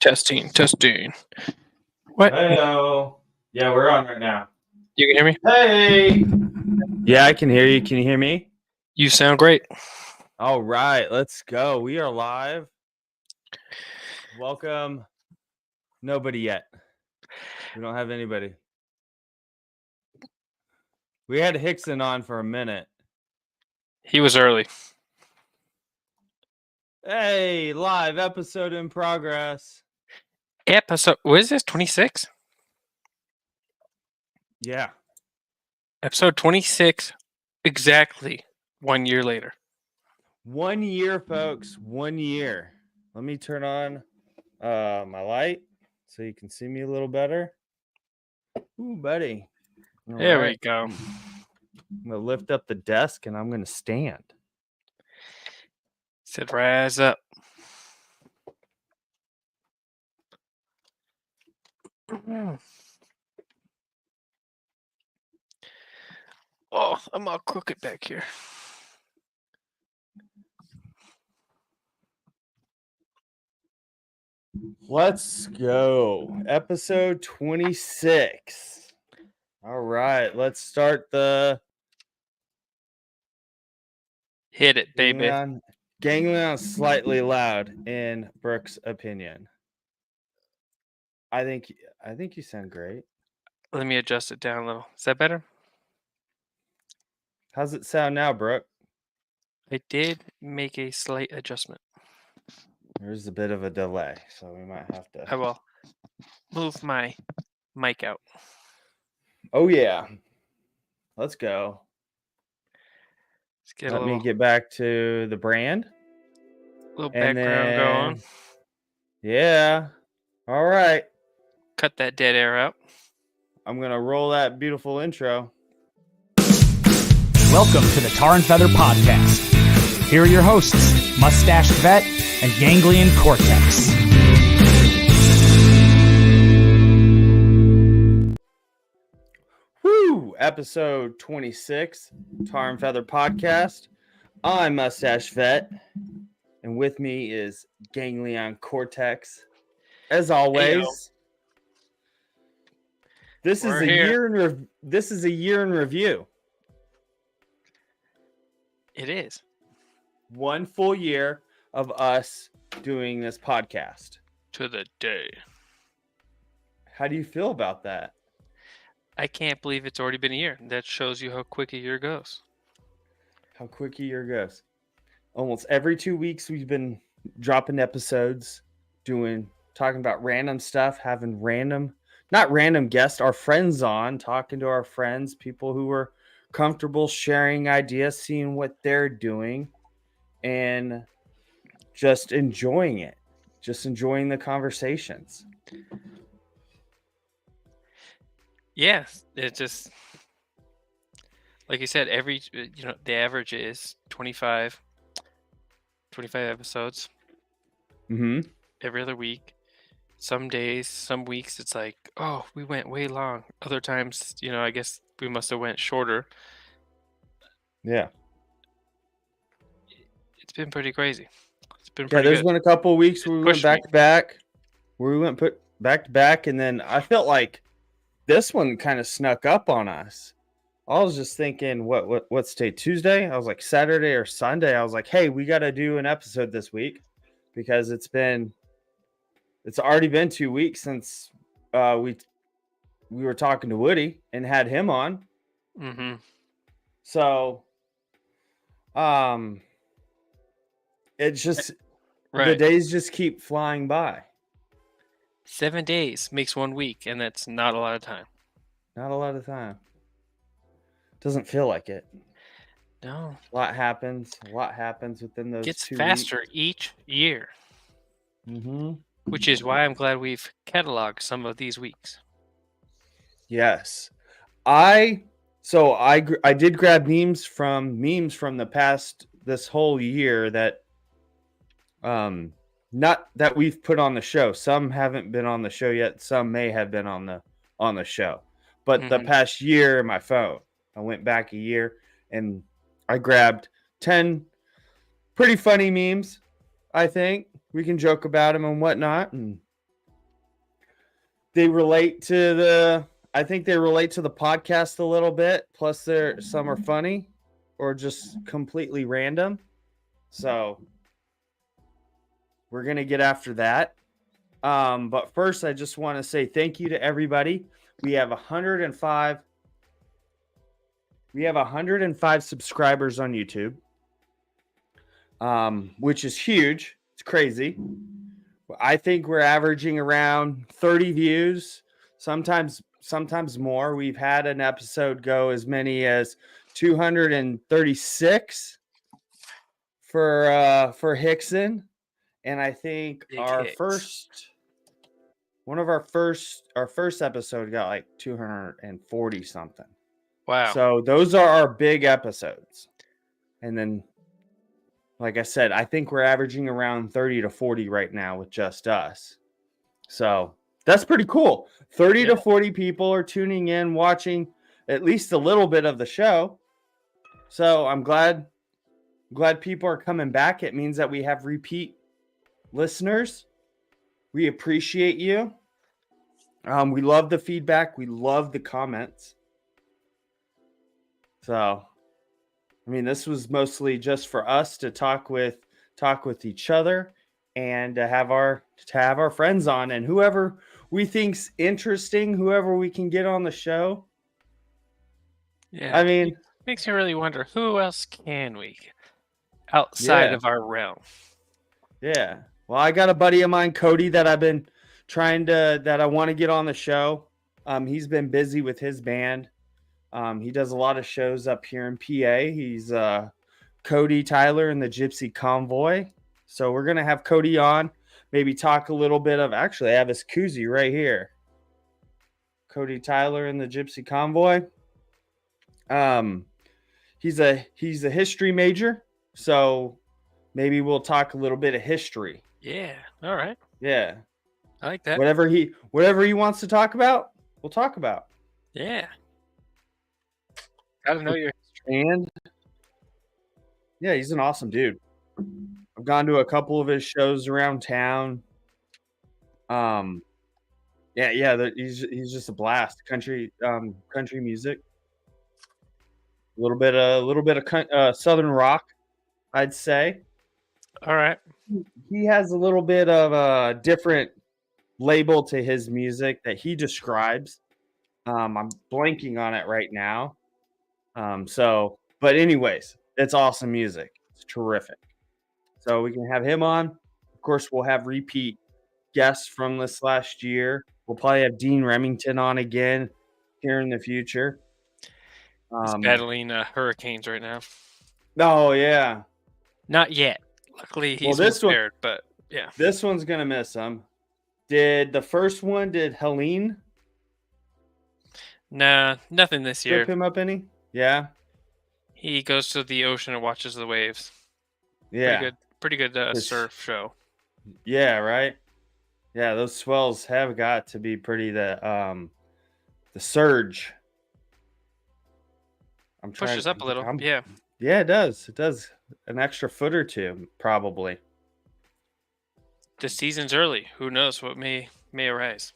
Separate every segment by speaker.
Speaker 1: Testing. What?
Speaker 2: Hello. Yeah, we're on right now.
Speaker 1: You can hear me?
Speaker 2: Hey. Yeah, I can hear you. Can you hear me?
Speaker 1: You sound great.
Speaker 2: All right, let's go. We are live. Welcome. Nobody yet. We don't have anybody. We had Hickson on for a minute.
Speaker 1: He was early.
Speaker 2: Hey, live episode in progress.
Speaker 1: What is this? 26?
Speaker 2: Yeah.
Speaker 1: Episode 26, exactly 1 year later.
Speaker 2: 1 year, folks. 1 year. Let me turn on my light so you can see me a little better. Ooh, buddy. All
Speaker 1: There
Speaker 2: right.
Speaker 1: we go.
Speaker 2: I'm going to lift up the desk and I'm going to stand.
Speaker 1: Said rise up. Oh, I'm all crooked back here.
Speaker 2: Let's go. Episode 26. All right, let's start the
Speaker 1: Hit it, baby.
Speaker 2: Gangland slightly loud in Brooke's opinion. I think you sound great.
Speaker 1: Let me adjust it down a little. Is that better?
Speaker 2: How's it sound now, Brooke?
Speaker 1: I did make a slight adjustment.
Speaker 2: There's a bit of a delay, so we might have to.
Speaker 1: I will move my mic out.
Speaker 2: Oh yeah. Let's go.
Speaker 1: Let's
Speaker 2: Let me get back to the brand.
Speaker 1: Little background going.
Speaker 2: Yeah. All right.
Speaker 1: Cut that dead air out.
Speaker 2: I'm going to roll that beautiful intro.
Speaker 3: Welcome to the Tar and Feather Podcast. Here are your hosts, Mustached Vet and Ganglion Cortex.
Speaker 2: Woo! Episode 26, Tar and Feather Podcast. I'm Mustache Vet, and with me is Ganglion Cortex. As always, this is a year in review.
Speaker 1: It is.
Speaker 2: 1 full year of us doing this podcast.
Speaker 1: To the day.
Speaker 2: How do you feel about that?
Speaker 1: I can't believe it's already been a year. That shows you how quick a year goes.
Speaker 2: How quick a year goes. Almost every 2 weeks we've been dropping episodes, talking about random stuff, having not random guests, our friends on, talking to our friends, people who are comfortable sharing ideas, seeing what they're doing, and just enjoying it. Just enjoying the conversations.
Speaker 1: Yeah, it's just like you said, the average is 25 episodes.
Speaker 2: Mm-hmm.
Speaker 1: Every other week. Some days, some weeks, it's like, oh, we went way long. Other times, I guess we must have went shorter.
Speaker 2: Yeah.
Speaker 1: It's been pretty crazy. It's been pretty
Speaker 2: there's
Speaker 1: good.
Speaker 2: been a couple of weeks where we went back to back. Back to back, and then I felt like this one kind of snuck up on us. I was just thinking, what's today? Tuesday? I was like Saturday or Sunday. I was like, hey, we got to do an episode this week because it's already been 2 weeks since we were talking to Woody and had him on.
Speaker 1: Mm-hmm.
Speaker 2: So, it's just
Speaker 1: right.
Speaker 2: The days just keep flying by.
Speaker 1: 7 days makes 1 week, and that's not a lot of time.
Speaker 2: Not a lot of time. Doesn't feel like it.
Speaker 1: No.
Speaker 2: A lot happens within those 2 weeks.
Speaker 1: Gets faster each year.
Speaker 2: Mm-hmm.
Speaker 1: Which is why I'm glad we've cataloged some of these weeks.
Speaker 2: Yes. I did grab memes from the past this whole year that not that we've put on the show. Some haven't been on the show yet. Some may have been on the show. But the past year, my phone, I went back a year and I grabbed 10 pretty funny memes. I think we can joke about them and whatnot, and they relate to the. I think they relate to the podcast a little bit. Plus, some are funny, or just completely random. So we're gonna get after that. But first, I just want to say thank you to everybody. We have 105. We have 105 subscribers on YouTube, which is huge. It's crazy. I think we're averaging around 30 views, sometimes more. We've had an episode go as many as 236 for Hickson, and I think
Speaker 1: Big hits.
Speaker 2: our first episode got like 240 something.
Speaker 1: Wow.
Speaker 2: So those are our big episodes. And then, like I said, I think we're averaging around 30 to 40 right now with just us. So that's pretty cool. 30 to 40 people are tuning in, watching at least a little bit of the show. So I'm glad people are coming back. It means that we have repeat listeners. We appreciate you. We love the feedback. We love the comments. So, I mean, this was mostly just for us to talk with each other and to have our friends on, and whoever we think's interesting, whoever we can get on the show.
Speaker 1: Yeah.
Speaker 2: I mean,
Speaker 1: it makes me really wonder, who else can we outside of our realm?
Speaker 2: Yeah. Well, I got a buddy of mine, Cody, that I've been that I want to get on the show. He's been busy with his band. He does a lot of shows up here in PA. He's Cody Tyler and the Gypsy Convoy. So we're going to have Cody on, maybe talk a little bit of, actually, I have his koozie right here. Cody Tyler and the Gypsy Convoy. He's a history major, so maybe we'll talk a little bit of history.
Speaker 1: Yeah. All right.
Speaker 2: Yeah.
Speaker 1: I like that.
Speaker 2: Whatever he wants to talk about, we'll talk about.
Speaker 1: Yeah. Gotta know your history.
Speaker 2: And yeah, he's an awesome dude. I've gone to a couple of his shows around town. He's just a blast. Country music. A little bit of southern rock, I'd say.
Speaker 1: All right.
Speaker 2: He has a little bit of a different label to his music that he describes. I'm blanking on it right now. But anyways, it's awesome music. It's terrific. So we can have him on. Of course, we'll have repeat guests from this last year. We'll probably have Dean Remington on again here in the future.
Speaker 1: He's battling hurricanes right now.
Speaker 2: Oh, yeah.
Speaker 1: Not yet. Luckily, he's prepared, but yeah.
Speaker 2: This one's going to miss him. Did Helene?
Speaker 1: Nah, nothing this year.
Speaker 2: Trip him up any? Yeah.
Speaker 1: He goes to the ocean and watches the waves.
Speaker 2: Yeah.
Speaker 1: Pretty good surf show.
Speaker 2: Yeah, right? Yeah, those swells have got to be pretty the surge.
Speaker 1: Pushes up a little. Yeah.
Speaker 2: Yeah, it does. It does. An extra foot or two, probably.
Speaker 1: The season's early. Who knows what may arise?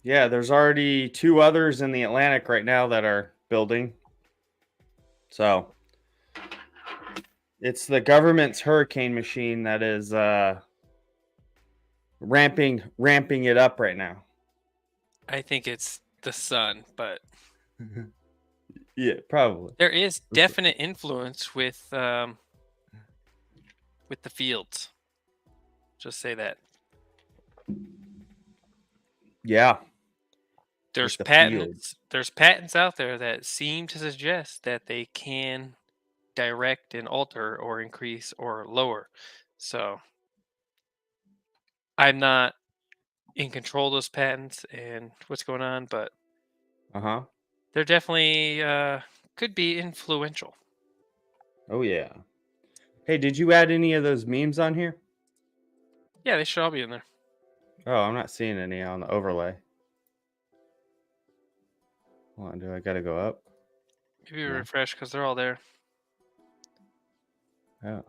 Speaker 2: Yeah, there's already 2 others in the Atlantic right now that are building. So it's the government's hurricane machine that is ramping it up right now.
Speaker 1: I think it's the sun, but
Speaker 2: yeah, probably.
Speaker 1: There is definite influence with the fields. Just say that.
Speaker 2: Yeah.
Speaker 1: There's patents out there that seem to suggest that they can direct and alter or increase or lower. So I'm not in control of those patents and what's going on, but they're definitely could be influential.
Speaker 2: Oh yeah. Hey, did you add any of those memes on here?
Speaker 1: Yeah, they should all be in there.
Speaker 2: Oh, I'm not seeing any on the overlay. Hold on, do I gotta go up?
Speaker 1: Maybe refresh because they're all there.
Speaker 2: Oh.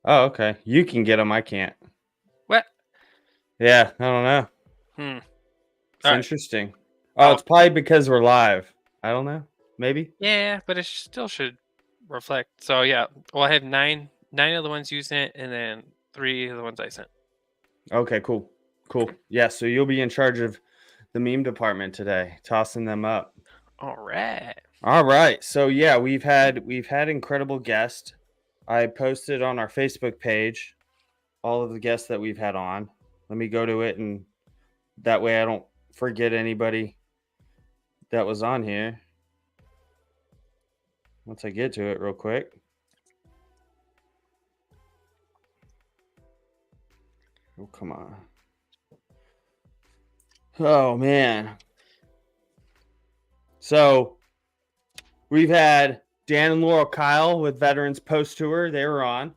Speaker 2: Oh, okay. You can get them. I can't.
Speaker 1: What?
Speaker 2: Yeah, I don't know.
Speaker 1: Hmm.
Speaker 2: It's
Speaker 1: All right.
Speaker 2: interesting. Oh,
Speaker 1: I'll,
Speaker 2: it's probably because we're live. I don't know. Maybe.
Speaker 1: yeah, but it still should reflect. So yeah, well, I have nine of the ones you sent, and then 3 of the ones I sent.
Speaker 2: Okay, cool. Cool. Yeah, so you'll be in charge of the meme department today, tossing them up.
Speaker 1: All right.
Speaker 2: All right. So yeah, we've had incredible guests. I posted on our Facebook page all of the guests that we've had on. Let me go to it, and that way I don't forget anybody that was on here. Once I get to it real quick. Oh, come on. Oh man. So we've had Dan and Laurel Kyle with Veterans Post Tour. They were on.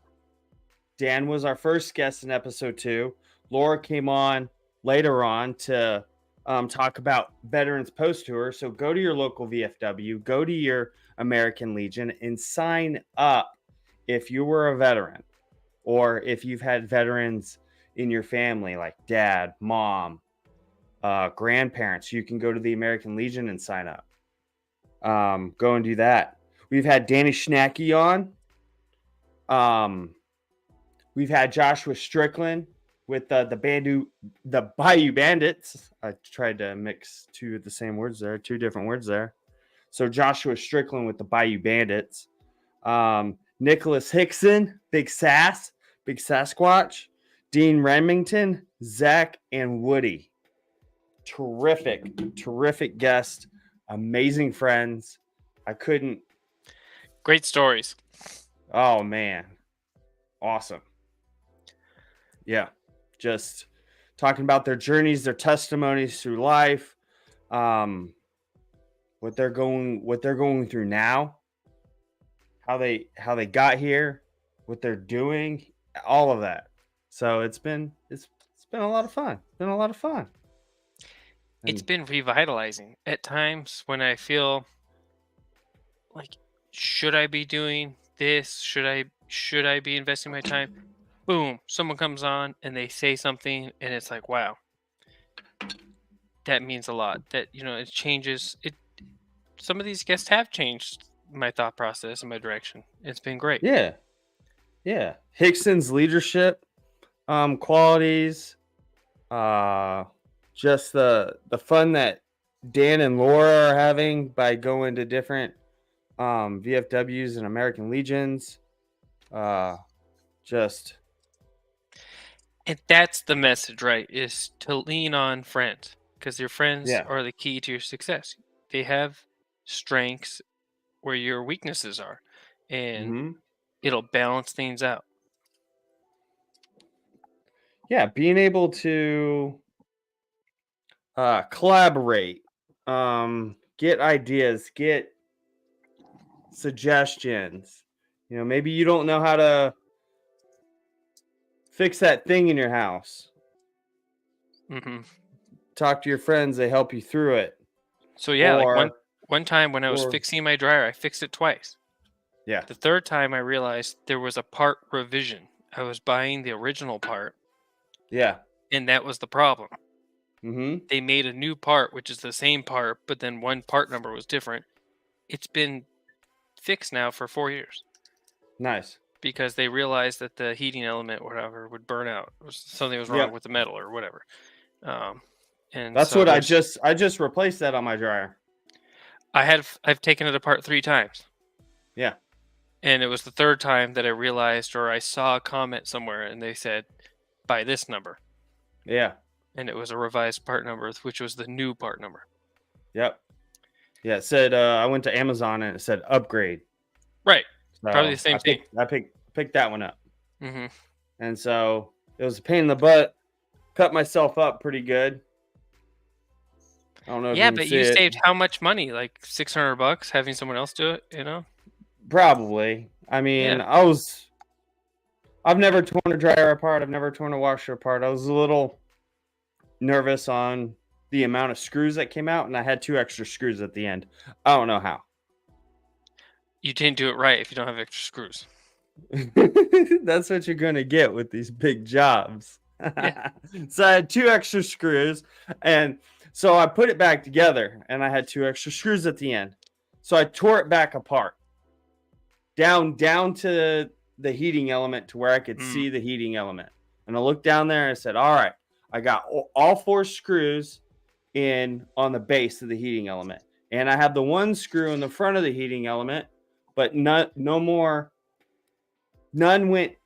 Speaker 2: Dan was our first guest in episode 2. Laura came on later on to talk about Veterans Post Tour. So go to your local VFW, go to your American Legion, and sign up if you were a veteran or if you've had veterans in your family like dad, mom, grandparents. You can go to the American Legion and sign up. Go and do that. We've had Danny Schnacky on. We've had Joshua Strickland with the Bayou Bandits. I tried to mix two of the same words there, two different words there. So Joshua Strickland with the Bayou Bandits. Nicholas Hickson, Big Sasquatch. Dean Remington, Zach, and Woody. Terrific guest. Amazing friends. I couldn't.
Speaker 1: Great stories.
Speaker 2: Oh, man. Awesome. Yeah. Just talking about their journeys, their testimonies through life, what they're going through now, how they got here, what they're doing, all of that. So it's been a lot of fun. It's been a lot of fun.
Speaker 1: It's been revitalizing at times when I feel like, should I be doing this? Should I be investing my time? Boom, someone comes on and they say something and it's like, wow, that means a lot. That, it changes it. Some of these guests have changed my thought process and my direction. It's been great.
Speaker 2: Yeah. Hickson's leadership qualities, just the fun that Dan and Laura are having by going to different VFWs and American Legions. Just
Speaker 1: And that's the message, right? Is to lean on friends, because your friends
Speaker 2: Yeah.
Speaker 1: are the key to your success. They have strengths where your weaknesses are, and it'll balance things out.
Speaker 2: Yeah, being able to collaborate, get ideas, get suggestions. Maybe you don't know how to fix that thing in your house.
Speaker 1: Hmm.
Speaker 2: Talk to your friends; they help you through it.
Speaker 1: So yeah, like
Speaker 2: Or
Speaker 1: one time when I was fixing my dryer, I fixed it twice.
Speaker 2: yeah,
Speaker 1: The third time I realized there was a part revision. I was buying the original part,
Speaker 2: yeah.
Speaker 1: and that was the problem.
Speaker 2: Mm-hmm.
Speaker 1: They made a new part, which is the same part, but then one part number was different. It's been fixed now for 4 years
Speaker 2: Nice.
Speaker 1: because they realized that the heating element, whatever, would burn out. Something was wrong
Speaker 2: Yep.
Speaker 1: with the metal or whatever. And
Speaker 2: That's
Speaker 1: so
Speaker 2: what I just replaced that on my dryer.
Speaker 1: I've taken it apart 3 times.
Speaker 2: Yeah.
Speaker 1: And it was the third time that I realized, or I saw a comment somewhere and they said, buy this number.
Speaker 2: Yeah.
Speaker 1: And it was a revised part number, which was the new part number.
Speaker 2: Yep. Yeah. It said, I went to Amazon and it said upgrade.
Speaker 1: Right.
Speaker 2: So
Speaker 1: Probably the same thing.
Speaker 2: I picked that one up.
Speaker 1: Mm-hmm.
Speaker 2: And so it was a pain in the butt. Cut myself up pretty good. I don't know if
Speaker 1: Yeah,
Speaker 2: you can
Speaker 1: but
Speaker 2: see
Speaker 1: you
Speaker 2: it.
Speaker 1: saved how much money? Like $600 having someone else do it,
Speaker 2: Probably. I mean,
Speaker 1: Yeah.
Speaker 2: I've never torn a dryer apart. I've never torn a washer apart. I was a little nervous on the amount of screws that came out, and I had 2 extra screws at the end. I don't know how.
Speaker 1: You didn't do it right if you don't have extra screws.
Speaker 2: That's what you're going to get with these big jobs.
Speaker 1: Yeah.
Speaker 2: So I had 2 extra screws, and so I put it back together, and I had 2 extra screws at the end. So I tore it back apart, down to the heating element to where I could
Speaker 1: Mm.
Speaker 2: see the heating element. And I looked down there and I said, "All right, I got all 4 screws in on the base of the heating element, and I have the 1 screw in the front of the heating element, but no more. None went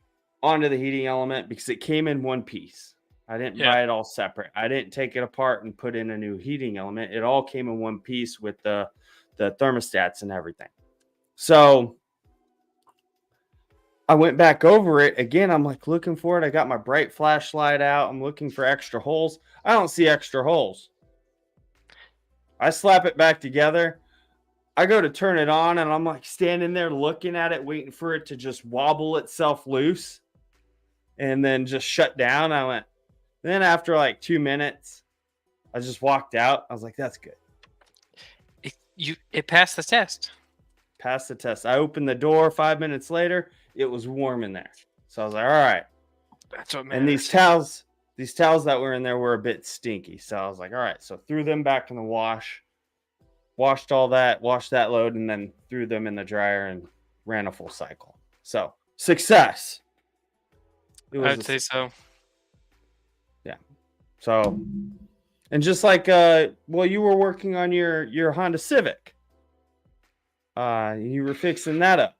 Speaker 2: onto the heating element because it came in one piece. I didn't
Speaker 1: Yeah.
Speaker 2: buy it all separate. I didn't take it apart and put in a new heating element. It all came in one piece with the thermostats and everything. So I went back over it again. I'm like looking for it. I got my bright flashlight out. I'm looking for extra holes. I don't see extra holes. I slap it back together. I go to turn it on and I'm like standing there looking at it, waiting for it to just wobble itself loose and then just shut down. I went, then after like 2 minutes, I just walked out. I was like, that's good.
Speaker 1: It passed the test.
Speaker 2: Passed the test. I opened the door 5 minutes later. It was warm in there. So I was like, all right.
Speaker 1: That's what matters.
Speaker 2: And these towels that were in there were a bit stinky. So I was like, all right. So threw them back in the wash, washed all that, washed that load, and then threw them in the dryer and ran a full cycle. So success.
Speaker 1: I would say so.
Speaker 2: Yeah. So, and just like, well, you were working on your Honda Civic. You were fixing that up.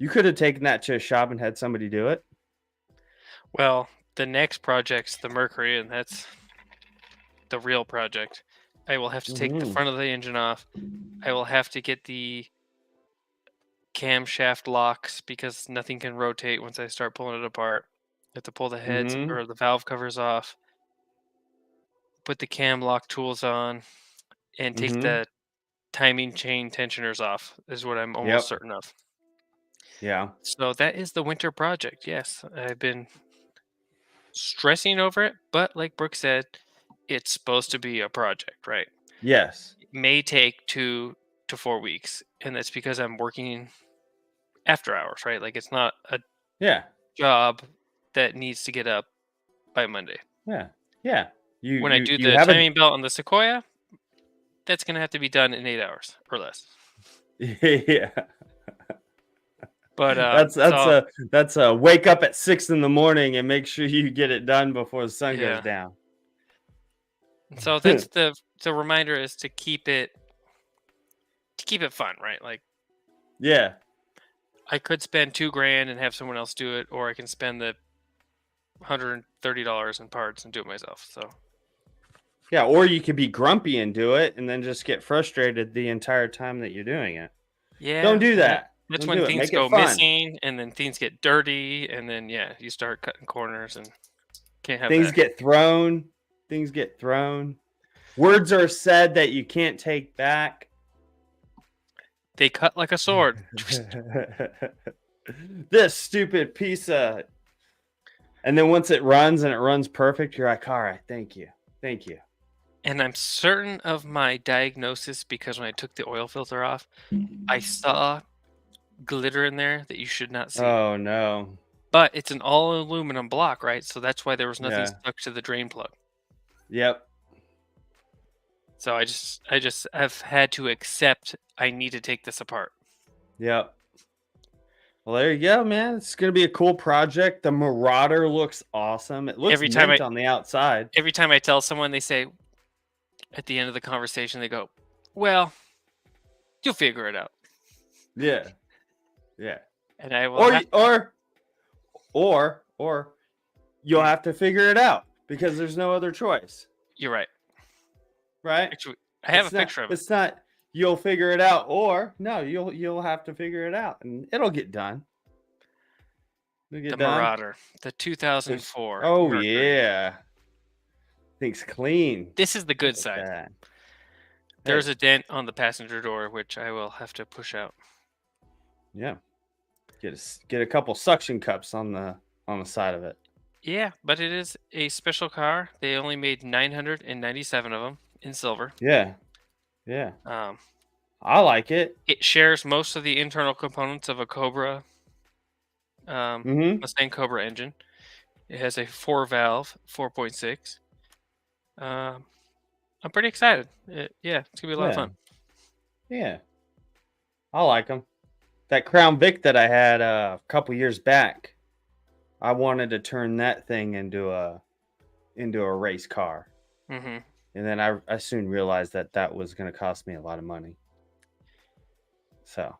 Speaker 2: You could have taken that to a shop and had somebody do it.
Speaker 1: Well, the next project's the Mercury, and that's the real project. I will have to take the front of the engine off. I will have to get the camshaft locks because nothing can rotate once I start pulling it apart. I have to pull the heads or the valve covers off, put the cam lock tools on, and take the timing chain tensioners off, is what I'm almost certain of.
Speaker 2: Yeah.
Speaker 1: So that is the winter project. Yes, I've been stressing over it, but like Brooke said, it's supposed to be a project, right?
Speaker 2: Yes.
Speaker 1: It may take 2 to 4 weeks, and that's because I'm working after hours, right? Like it's not a job that needs to get up by Monday.
Speaker 2: Yeah. Yeah.
Speaker 1: When I do the timing belt on the Sequoia, that's going to have to be done in 8 hours or less.
Speaker 2: Yeah.
Speaker 1: But
Speaker 2: that's a wake up at 6 in the morning and make sure you get it done before the sun goes down.
Speaker 1: So that's the reminder is to keep it fun, right? Like,
Speaker 2: yeah,
Speaker 1: I could spend $2,000 and have someone else do it, or I can spend the $130 in parts and do it myself. So
Speaker 2: yeah, or you could be grumpy and do it, and then just get frustrated the entire time that you're doing it.
Speaker 1: Yeah,
Speaker 2: don't do that.
Speaker 1: That's
Speaker 2: when
Speaker 1: things go missing, and then things get dirty, and then you start cutting corners and can't have
Speaker 2: things get thrown. Things get thrown. Words are said that you can't take back.
Speaker 1: They cut like a sword.
Speaker 2: This stupid piece of. And then once it runs and it runs perfect, you're like, all right, thank you. Thank you.
Speaker 1: And I'm certain of my diagnosis because when I took the oil filter off, I saw glitter in there that you should not see.
Speaker 2: Oh, no.
Speaker 1: But it's an all aluminum block, right? So that's why there was nothing stuck to the drain plug.
Speaker 2: Yep.
Speaker 1: So I've had to accept I need to take this apart.
Speaker 2: Yep. Well, there you go, man. It's going to be a cool project. The Marauder looks awesome. It looks mint on the outside.
Speaker 1: Every time I tell someone, they say, at the end of the conversation, they go, well, you'll figure it out.
Speaker 2: Yeah. Yeah.
Speaker 1: And I will
Speaker 2: or you'll have to figure it out because there's no other choice.
Speaker 1: You're right.
Speaker 2: Right?
Speaker 1: Actually, I have a picture of it.
Speaker 2: It's not you'll figure it out, or no, you'll have to figure it out, and it'll get done.
Speaker 1: Marauder, the 2004.
Speaker 2: Oh Mercury. Yeah, thing's clean.
Speaker 1: This is the good side. There's a dent on the passenger door, which I will have to push out.
Speaker 2: Yeah, get a couple suction cups on the side of it.
Speaker 1: Yeah, but it is a special car. They only made 997 of them in silver.
Speaker 2: Yeah. Yeah. I like it.
Speaker 1: It shares most of the internal components of a Cobra, Mustang Cobra engine. It has a 4-valve, 4.6. I'm pretty excited. Yeah, it's gonna be a lot of
Speaker 2: Yeah.
Speaker 1: fun.
Speaker 2: Yeah. I like them. That Crown Vic that I had a couple years back, I wanted to turn that thing into a race car.
Speaker 1: Hmm.
Speaker 2: And then I soon realized that that was going to cost me a lot of money. So,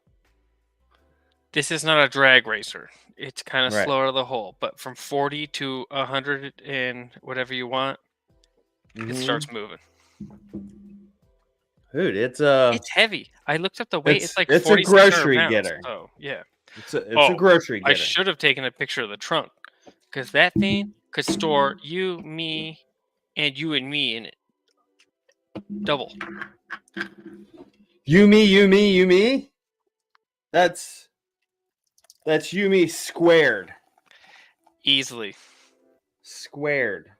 Speaker 1: This is not a drag racer. It's kind of
Speaker 2: right.
Speaker 1: slow out of the hole, but from 40 to 100 and whatever you want, it starts
Speaker 2: Mhm.
Speaker 1: moving.
Speaker 2: Dude,
Speaker 1: It's heavy. I looked up the weight. It's like
Speaker 2: it's a
Speaker 1: 4,600
Speaker 2: grocery
Speaker 1: pounds.
Speaker 2: getter.
Speaker 1: So yeah.
Speaker 2: It's a
Speaker 1: Oh,
Speaker 2: grocery
Speaker 1: I
Speaker 2: getter.
Speaker 1: should have taken a picture of the trunk because that thing could store you, me, and me in it. Double.
Speaker 2: You me, you me, you me. That's you me squared.
Speaker 1: Easily.
Speaker 2: Squared.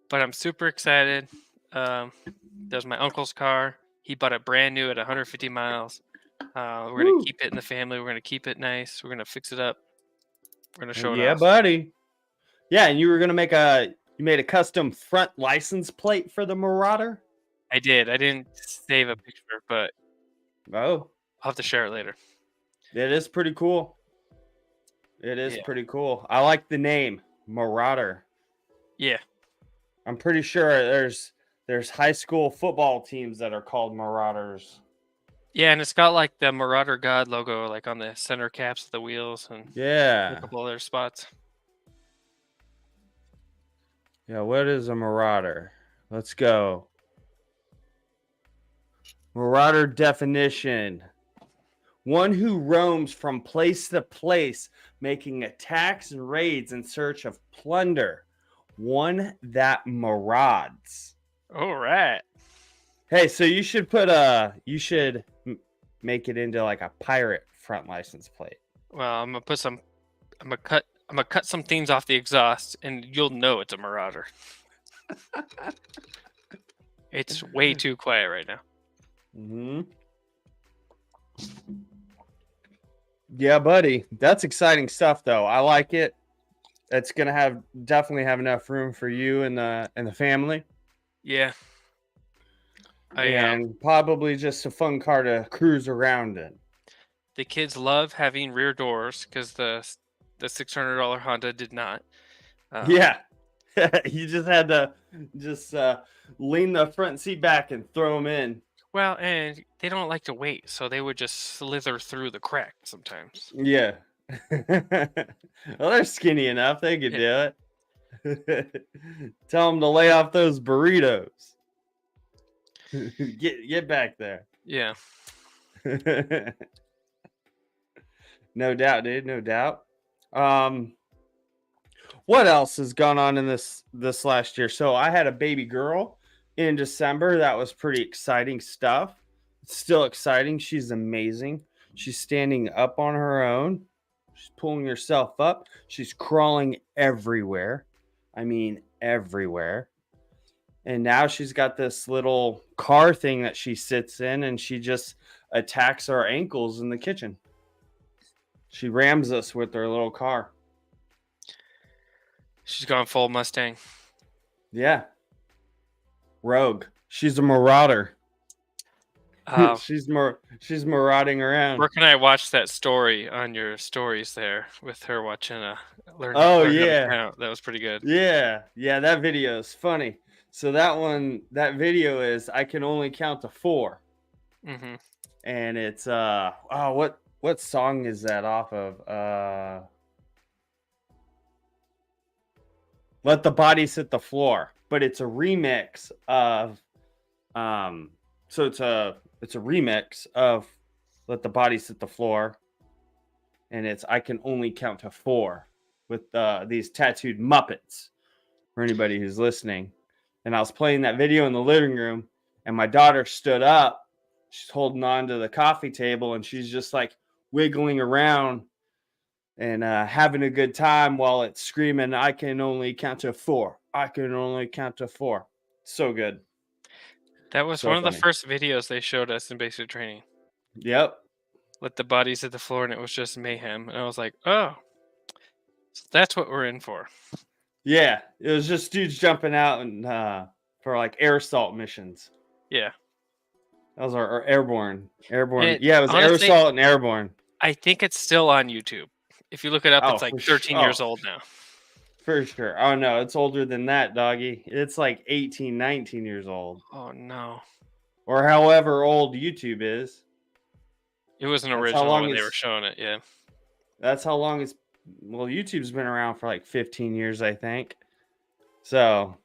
Speaker 1: But I'm super excited. That was my uncle's car. He bought it brand new at 150 miles. We're going to
Speaker 2: Woo.
Speaker 1: keep it in the family. We're going to keep it nice. We're going to fix it up. We're going to show it
Speaker 2: Yeah,
Speaker 1: off.
Speaker 2: buddy. Yeah, and you were gonna you made a custom front license plate for the Marauder.
Speaker 1: I did. I didn't save a picture, but
Speaker 2: Oh,
Speaker 1: I'll have to share it later.
Speaker 2: it is pretty cool. It is
Speaker 1: Yeah.
Speaker 2: pretty cool. I like the name Marauder.
Speaker 1: Yeah.
Speaker 2: I'm pretty sure there's high school football teams that are called Marauders.
Speaker 1: Yeah, and it's got like the Marauder God logo like on the center caps of the wheels and a
Speaker 2: Yeah.
Speaker 1: couple other spots.
Speaker 2: Yeah, what is a Marauder? Let's go. Marauder definition. One who roams from place to place, making attacks and raids in search of plunder. One that marauds.
Speaker 1: All right.
Speaker 2: Hey, so you should make it into like a pirate front license plate.
Speaker 1: Well, I'm gonna cut some things off the exhaust, and you'll know it's a Marauder. It's way too quiet right now.
Speaker 2: Mm-hmm. Yeah, buddy. That's exciting stuff though. I like it. It's gonna definitely have enough room for you and the family.
Speaker 1: Yeah.
Speaker 2: And probably just a fun car to cruise around in.
Speaker 1: The kids love having rear doors because the $600 Honda did not.
Speaker 2: Yeah. You just had to lean the front seat back and throw them in.
Speaker 1: Well, and they don't like to wait, so they would just slither through the crack sometimes.
Speaker 2: Yeah. Well, they're skinny enough. They could do it. Tell them to lay off those burritos. Get back there.
Speaker 1: Yeah.
Speaker 2: No doubt, dude. No doubt. What else has gone on in this last year? So I had a baby girl in December. That was pretty exciting stuff. It's still exciting. She's amazing. She's standing up on her own. She's pulling herself up. She's crawling everywhere. I mean, everywhere. And now she's got this little car thing that she sits in and she just attacks our ankles in the kitchen. She rams us with her little car.
Speaker 1: She's gone full Mustang.
Speaker 2: Yeah. Rogue. She's a marauder. She's marauding around.
Speaker 1: Where can I watch that story on your stories there with her watching learn
Speaker 2: Oh,
Speaker 1: how to
Speaker 2: yeah.
Speaker 1: count? That was pretty good.
Speaker 2: Yeah. Yeah, that video is funny. So that video is I can only count to 4.
Speaker 1: Mm-hmm.
Speaker 2: And it's what song is that off of? Let the Bodies Hit the Floor. But it's a remix of so it's a remix of Let the Bodies Hit the Floor. And it's I Can Only Count to 4 with these tattooed Muppets for anybody who's listening. And I was playing that video in the living room, and my daughter stood up. She's holding on to the coffee table, and she's just like wiggling around and having a good time while it's screaming, I can only count to 4. I can only count to 4. So good.
Speaker 1: That was
Speaker 2: So
Speaker 1: one of
Speaker 2: funny.
Speaker 1: the first videos they showed us in basic training.
Speaker 2: Yep.
Speaker 1: Let the bodies hit the floor, and it was just mayhem. And I was like, oh, So that's what we're in for.
Speaker 2: Yeah, it was just dudes jumping out and for like air assault missions.
Speaker 1: Yeah.
Speaker 2: That was our airborne.
Speaker 1: And
Speaker 2: Yeah, it was air
Speaker 1: honestly,
Speaker 2: assault and airborne.
Speaker 1: I think it's still on YouTube. If you look it up,
Speaker 2: Oh,
Speaker 1: it's like 13 years old now.
Speaker 2: For sure. Oh no, it's older than that, doggy. It's like 18, 19 years old.
Speaker 1: Oh no.
Speaker 2: Or however old YouTube is.
Speaker 1: It was an
Speaker 2: That's how
Speaker 1: original
Speaker 2: long
Speaker 1: when they were
Speaker 2: it's
Speaker 1: showing it, yeah.
Speaker 2: That's how long it's well, YouTube's been around for like 15 years, I think. So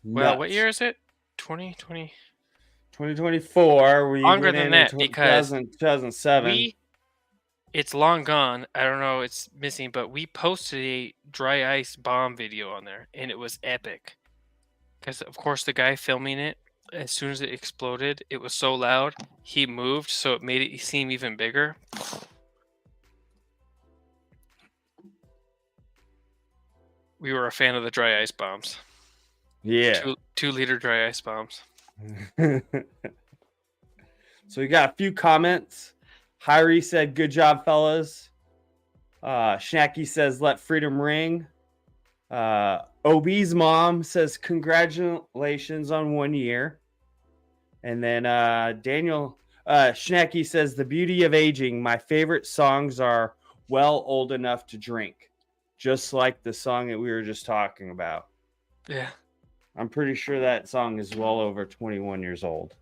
Speaker 1: Well, what
Speaker 2: nuts.
Speaker 1: year is it? 2020.
Speaker 2: 2024, we
Speaker 1: Longer
Speaker 2: went
Speaker 1: than
Speaker 2: in
Speaker 1: that because
Speaker 2: 2007.
Speaker 1: it's long gone. I don't know, it's missing, but we posted a dry ice bomb video on there, and it was epic. Because of course the guy filming it, as soon as it exploded, it was so loud. He moved, so it made it seem even bigger. We were a fan of the dry ice bombs.
Speaker 2: Yeah.
Speaker 1: 2-liter dry ice bombs.
Speaker 2: So we got a few comments. Hyrie said, "Good job, fellas." Schnacky says, "Let freedom ring." OB's mom says, "Congratulations on 1 year." And then Daniel Schnacky says, "The beauty of aging. My favorite songs are Well Old Enough to Drink, just like the song that we were just talking about."
Speaker 1: Yeah.
Speaker 2: I'm pretty sure that song is well over 21 years old.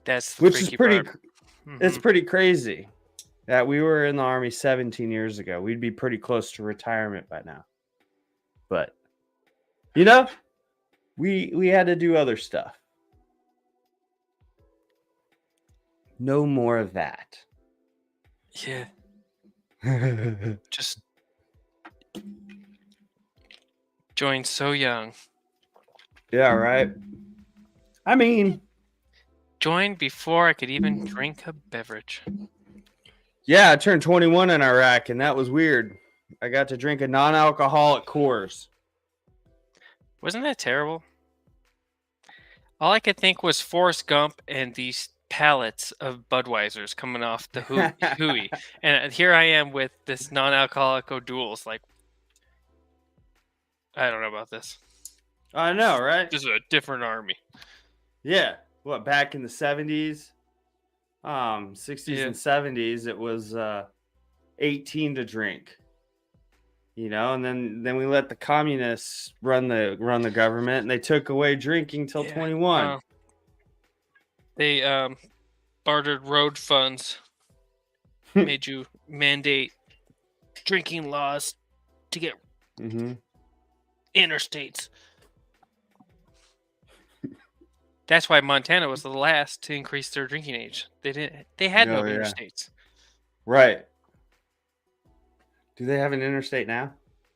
Speaker 1: That's the
Speaker 2: Which is
Speaker 1: freaky
Speaker 2: pretty
Speaker 1: part.
Speaker 2: It's pretty crazy that we were in the Army 17 years ago. We'd be pretty close to retirement by now. But you know, we had to do other stuff. No more of that.
Speaker 1: Yeah. Just joined so young.
Speaker 2: Yeah, right. I mean,
Speaker 1: Joined before I could even drink a beverage.
Speaker 2: yeah, I turned 21 in Iraq, and that was weird. I got to drink a non-alcoholic Coors.
Speaker 1: Wasn't that terrible? All I could think was Forrest Gump and these pallets of Budweisers coming off the hooey. And here I am with this non-alcoholic O'Doul's. Like, I don't know about this.
Speaker 2: I know, right?
Speaker 1: This is a different army.
Speaker 2: Yeah. What, back in the 70s? 60s and 70s, it was 18 to drink. You know, and then we let the communists run the government, and they took away drinking till 21.
Speaker 1: They bartered road funds, made you mandate drinking laws to get interstates. That's why Montana was the last to increase their drinking age. They had no interstates.
Speaker 2: Right. Do they have an interstate now?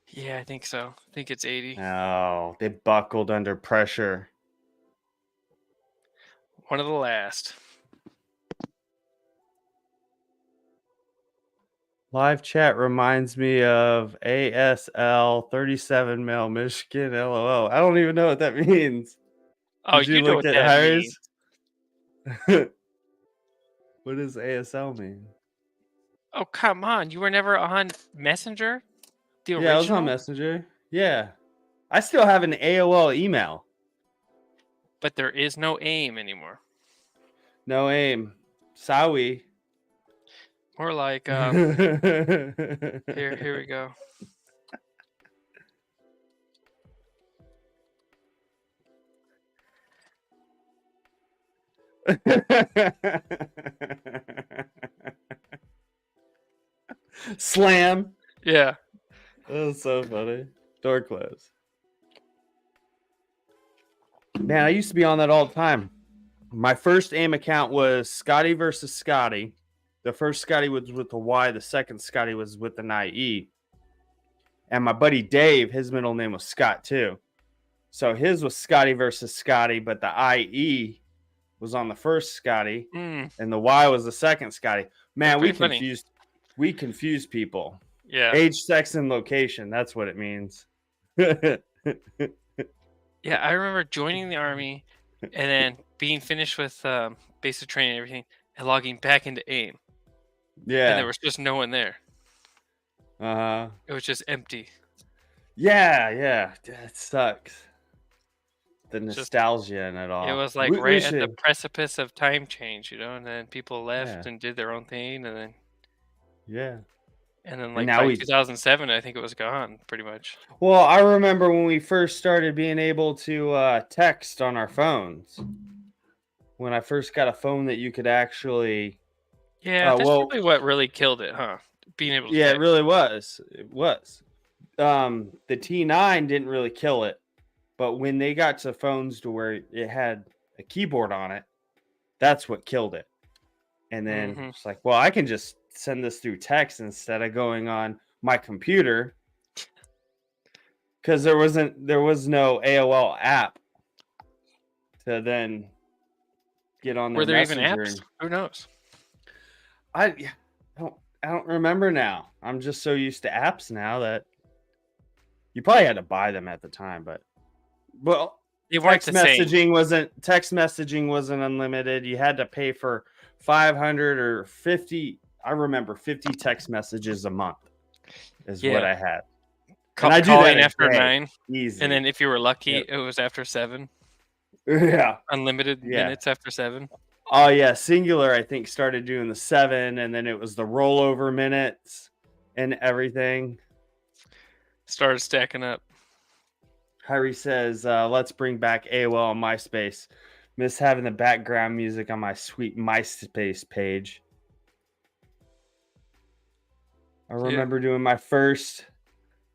Speaker 1: Yeah, I think so. I think it's 80.
Speaker 2: Oh, they buckled under pressure.
Speaker 1: One of the last.
Speaker 2: Live chat reminds me of ASL 37 male Michigan LOL. I don't even know what that means.
Speaker 1: Oh,
Speaker 2: Did
Speaker 1: you know
Speaker 2: look
Speaker 1: what
Speaker 2: at
Speaker 1: that
Speaker 2: Hires?
Speaker 1: means.
Speaker 2: What does ASL mean?
Speaker 1: Oh, come on. You were never on Messenger? The original?
Speaker 2: Yeah, I was on Messenger. Yeah. I still have an AOL email.
Speaker 1: But there is no AIM anymore.
Speaker 2: No aim. Sawi.
Speaker 1: More like, here we go.
Speaker 2: Slam.
Speaker 1: Yeah.
Speaker 2: That was so funny. Door closed. Man, I used to be on that all the time. My first AIM account was Scotty versus Scotty. The first Scotty was with the Y. The second Scotty was with an IE. And my buddy Dave, his middle name was Scott too. So his was Scotty versus Scotty, but the IE was on the first Scotty, and the Y was the second Scotty. Man, we confused people.
Speaker 1: Yeah.
Speaker 2: Age, sex, and location. That's what it means.
Speaker 1: Yeah, I remember joining the Army and then being finished with basic training and everything and logging back into AIM.
Speaker 2: Yeah.
Speaker 1: And there was just no one there. It was just empty.
Speaker 2: Yeah. That sucks. The
Speaker 1: Just
Speaker 2: nostalgia in it
Speaker 1: it
Speaker 2: all.
Speaker 1: was like
Speaker 2: We
Speaker 1: right at the
Speaker 2: should.
Speaker 1: precipice of time change, and then people
Speaker 2: Yeah.
Speaker 1: left and did their own thing,
Speaker 2: Yeah.
Speaker 1: and then
Speaker 2: And
Speaker 1: like
Speaker 2: now
Speaker 1: by
Speaker 2: we.
Speaker 1: 2007, I think it was gone pretty much.
Speaker 2: Well, I remember when we first started being able to text on our phones. When I first got a phone that you could actually.
Speaker 1: Yeah, that's
Speaker 2: Well,
Speaker 1: probably what really killed it, huh? Being able to
Speaker 2: yeah, it
Speaker 1: text.
Speaker 2: really was. It was. The T9 didn't really kill it, but when they got to phones to where it had a keyboard on it, that's what killed it. And then
Speaker 1: Hmm.
Speaker 2: it's like, well, I can just send this through text instead of going on my computer, because there was no AOL app to then get on
Speaker 1: Were
Speaker 2: their
Speaker 1: there even
Speaker 2: messenger.
Speaker 1: apps?
Speaker 2: And
Speaker 1: Who knows?
Speaker 2: I don't remember now. I'm just so used to apps now that you probably had to buy them at the time, but well,
Speaker 1: They weren't the same.
Speaker 2: text messaging wasn't unlimited. You had to pay for 500 or 50. I remember 50 text messages a month is what
Speaker 1: Yeah,
Speaker 2: I had. And I do that
Speaker 1: calling
Speaker 2: a
Speaker 1: after
Speaker 2: day.
Speaker 1: 9,
Speaker 2: Easy.
Speaker 1: and then if you were lucky,
Speaker 2: Yep.
Speaker 1: it was after 7.
Speaker 2: Yeah.
Speaker 1: Unlimited
Speaker 2: Yeah.
Speaker 1: minutes after 7.
Speaker 2: Oh yeah, Singular I think started doing the 7, and then it was the rollover minutes and everything.
Speaker 1: Started stacking up.
Speaker 2: Harry says, let's bring back AOL on MySpace. Miss having the background music on my sweet MySpace page. I remember doing my first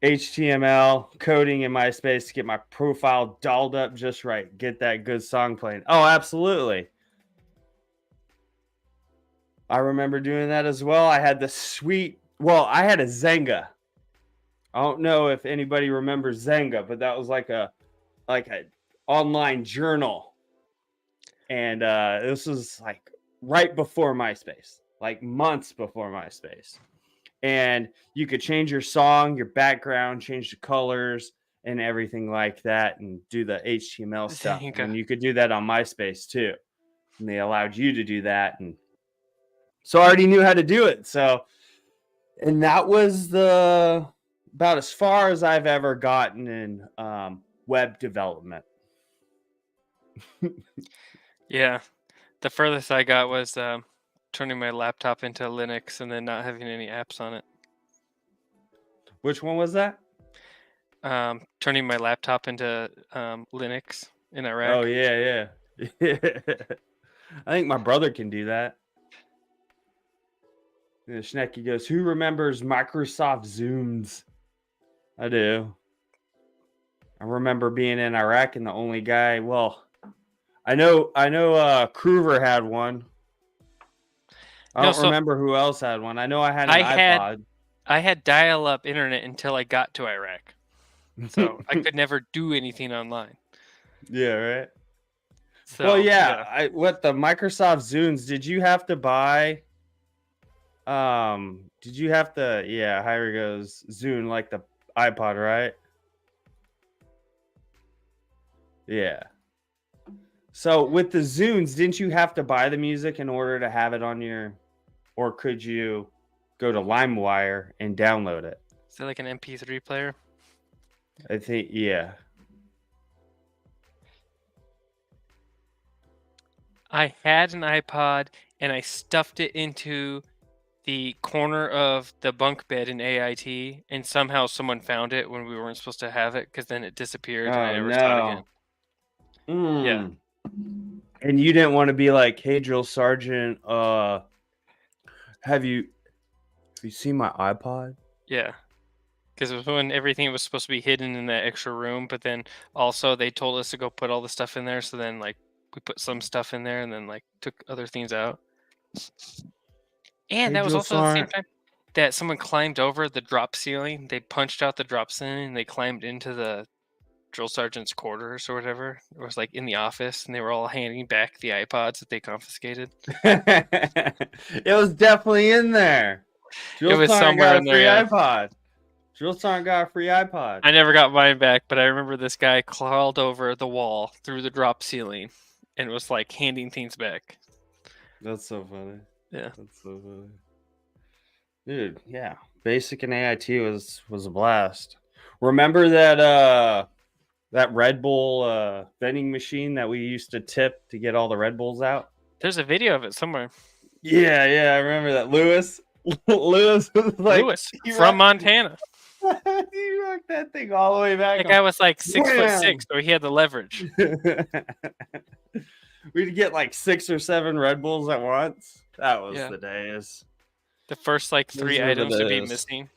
Speaker 2: HTML coding in MySpace to get my profile dolled up just right. Get that good song playing. Oh, absolutely. I remember doing that as well. I had I had a Zynga. I don't know if anybody remembers Zynga, but that was like a online journal. And this was like right before MySpace, like months before MySpace. And you could change your song, your background, change the colors and everything like that, and do the HTML stuff.
Speaker 1: Zynga.
Speaker 2: And you could do that on MySpace too. And they allowed you to do that. And so I already knew how to do it. So, and that was about as far as I've ever gotten in web development.
Speaker 1: Yeah, the furthest I got was turning my laptop into Linux and then not having any apps on it.
Speaker 2: Which one was that?
Speaker 1: Turning my laptop into Linux in Iraq.
Speaker 2: Oh yeah. I think my brother can do that. And Schnecky goes, "Who remembers Microsoft Zooms?" I do. I remember being in Iraq and the only guy. Well, I know. Kruver had one. I don't remember who else had one. I know I had an iPod.
Speaker 1: I had dial-up internet until I got to Iraq, so I could never do anything online.
Speaker 2: Yeah, right.
Speaker 1: So,
Speaker 2: well, yeah. What the Microsoft Zooms? Did you have to buy? Did you have to? Yeah, here goes Zune like the iPod, right? Yeah. So with the Zunes, didn't you have to buy the music in order to have it on your, or could you go to LimeWire and download it?
Speaker 1: Is that like an MP3 player?
Speaker 2: I think, yeah.
Speaker 1: I had an iPod and I stuffed it into the corner of the bunk bed in AIT, and somehow someone found it when we weren't supposed to have it, because then it disappeared and I never saw it again. Yeah.
Speaker 2: And you didn't want to be like, "Hey, drill sergeant, have you seen my iPod?"
Speaker 1: Yeah. Because it was when everything was supposed to be hidden in that extra room, but then also they told us to go put all the stuff in there, so then like we put some stuff in there and then like took other things out. And that was also the same time that someone climbed over the drop ceiling. They punched out the drop ceiling and they climbed into the drill sergeant's quarters or whatever. It was like in the office, and they were all handing back the iPods that they confiscated.
Speaker 2: It was definitely in there.
Speaker 1: It was somewhere in there. Yeah.
Speaker 2: iPod. Drill sergeant got a free iPod.
Speaker 1: I never got mine back, but I remember this guy crawled over the wall through the drop ceiling and was like handing things back.
Speaker 2: That's so funny.
Speaker 1: Yeah.
Speaker 2: That's so funny. Dude, yeah. Basic and AIT was a blast. Remember that Red Bull vending machine that we used to tip to get all the Red Bulls out?
Speaker 1: There's a video of it somewhere.
Speaker 2: Yeah, I remember that. Lewis was like
Speaker 1: Lewis
Speaker 2: he
Speaker 1: from
Speaker 2: rocked,
Speaker 1: Montana.
Speaker 2: he rocked that thing all the way back.
Speaker 1: That guy was like 6'6",
Speaker 2: Wham!
Speaker 1: so he had the leverage.
Speaker 2: We'd get like 6 or 7 Red Bulls at once. That was
Speaker 1: Yeah.
Speaker 2: the days.
Speaker 1: The first like 3
Speaker 2: Those were the
Speaker 1: items to be
Speaker 2: days.
Speaker 1: missing.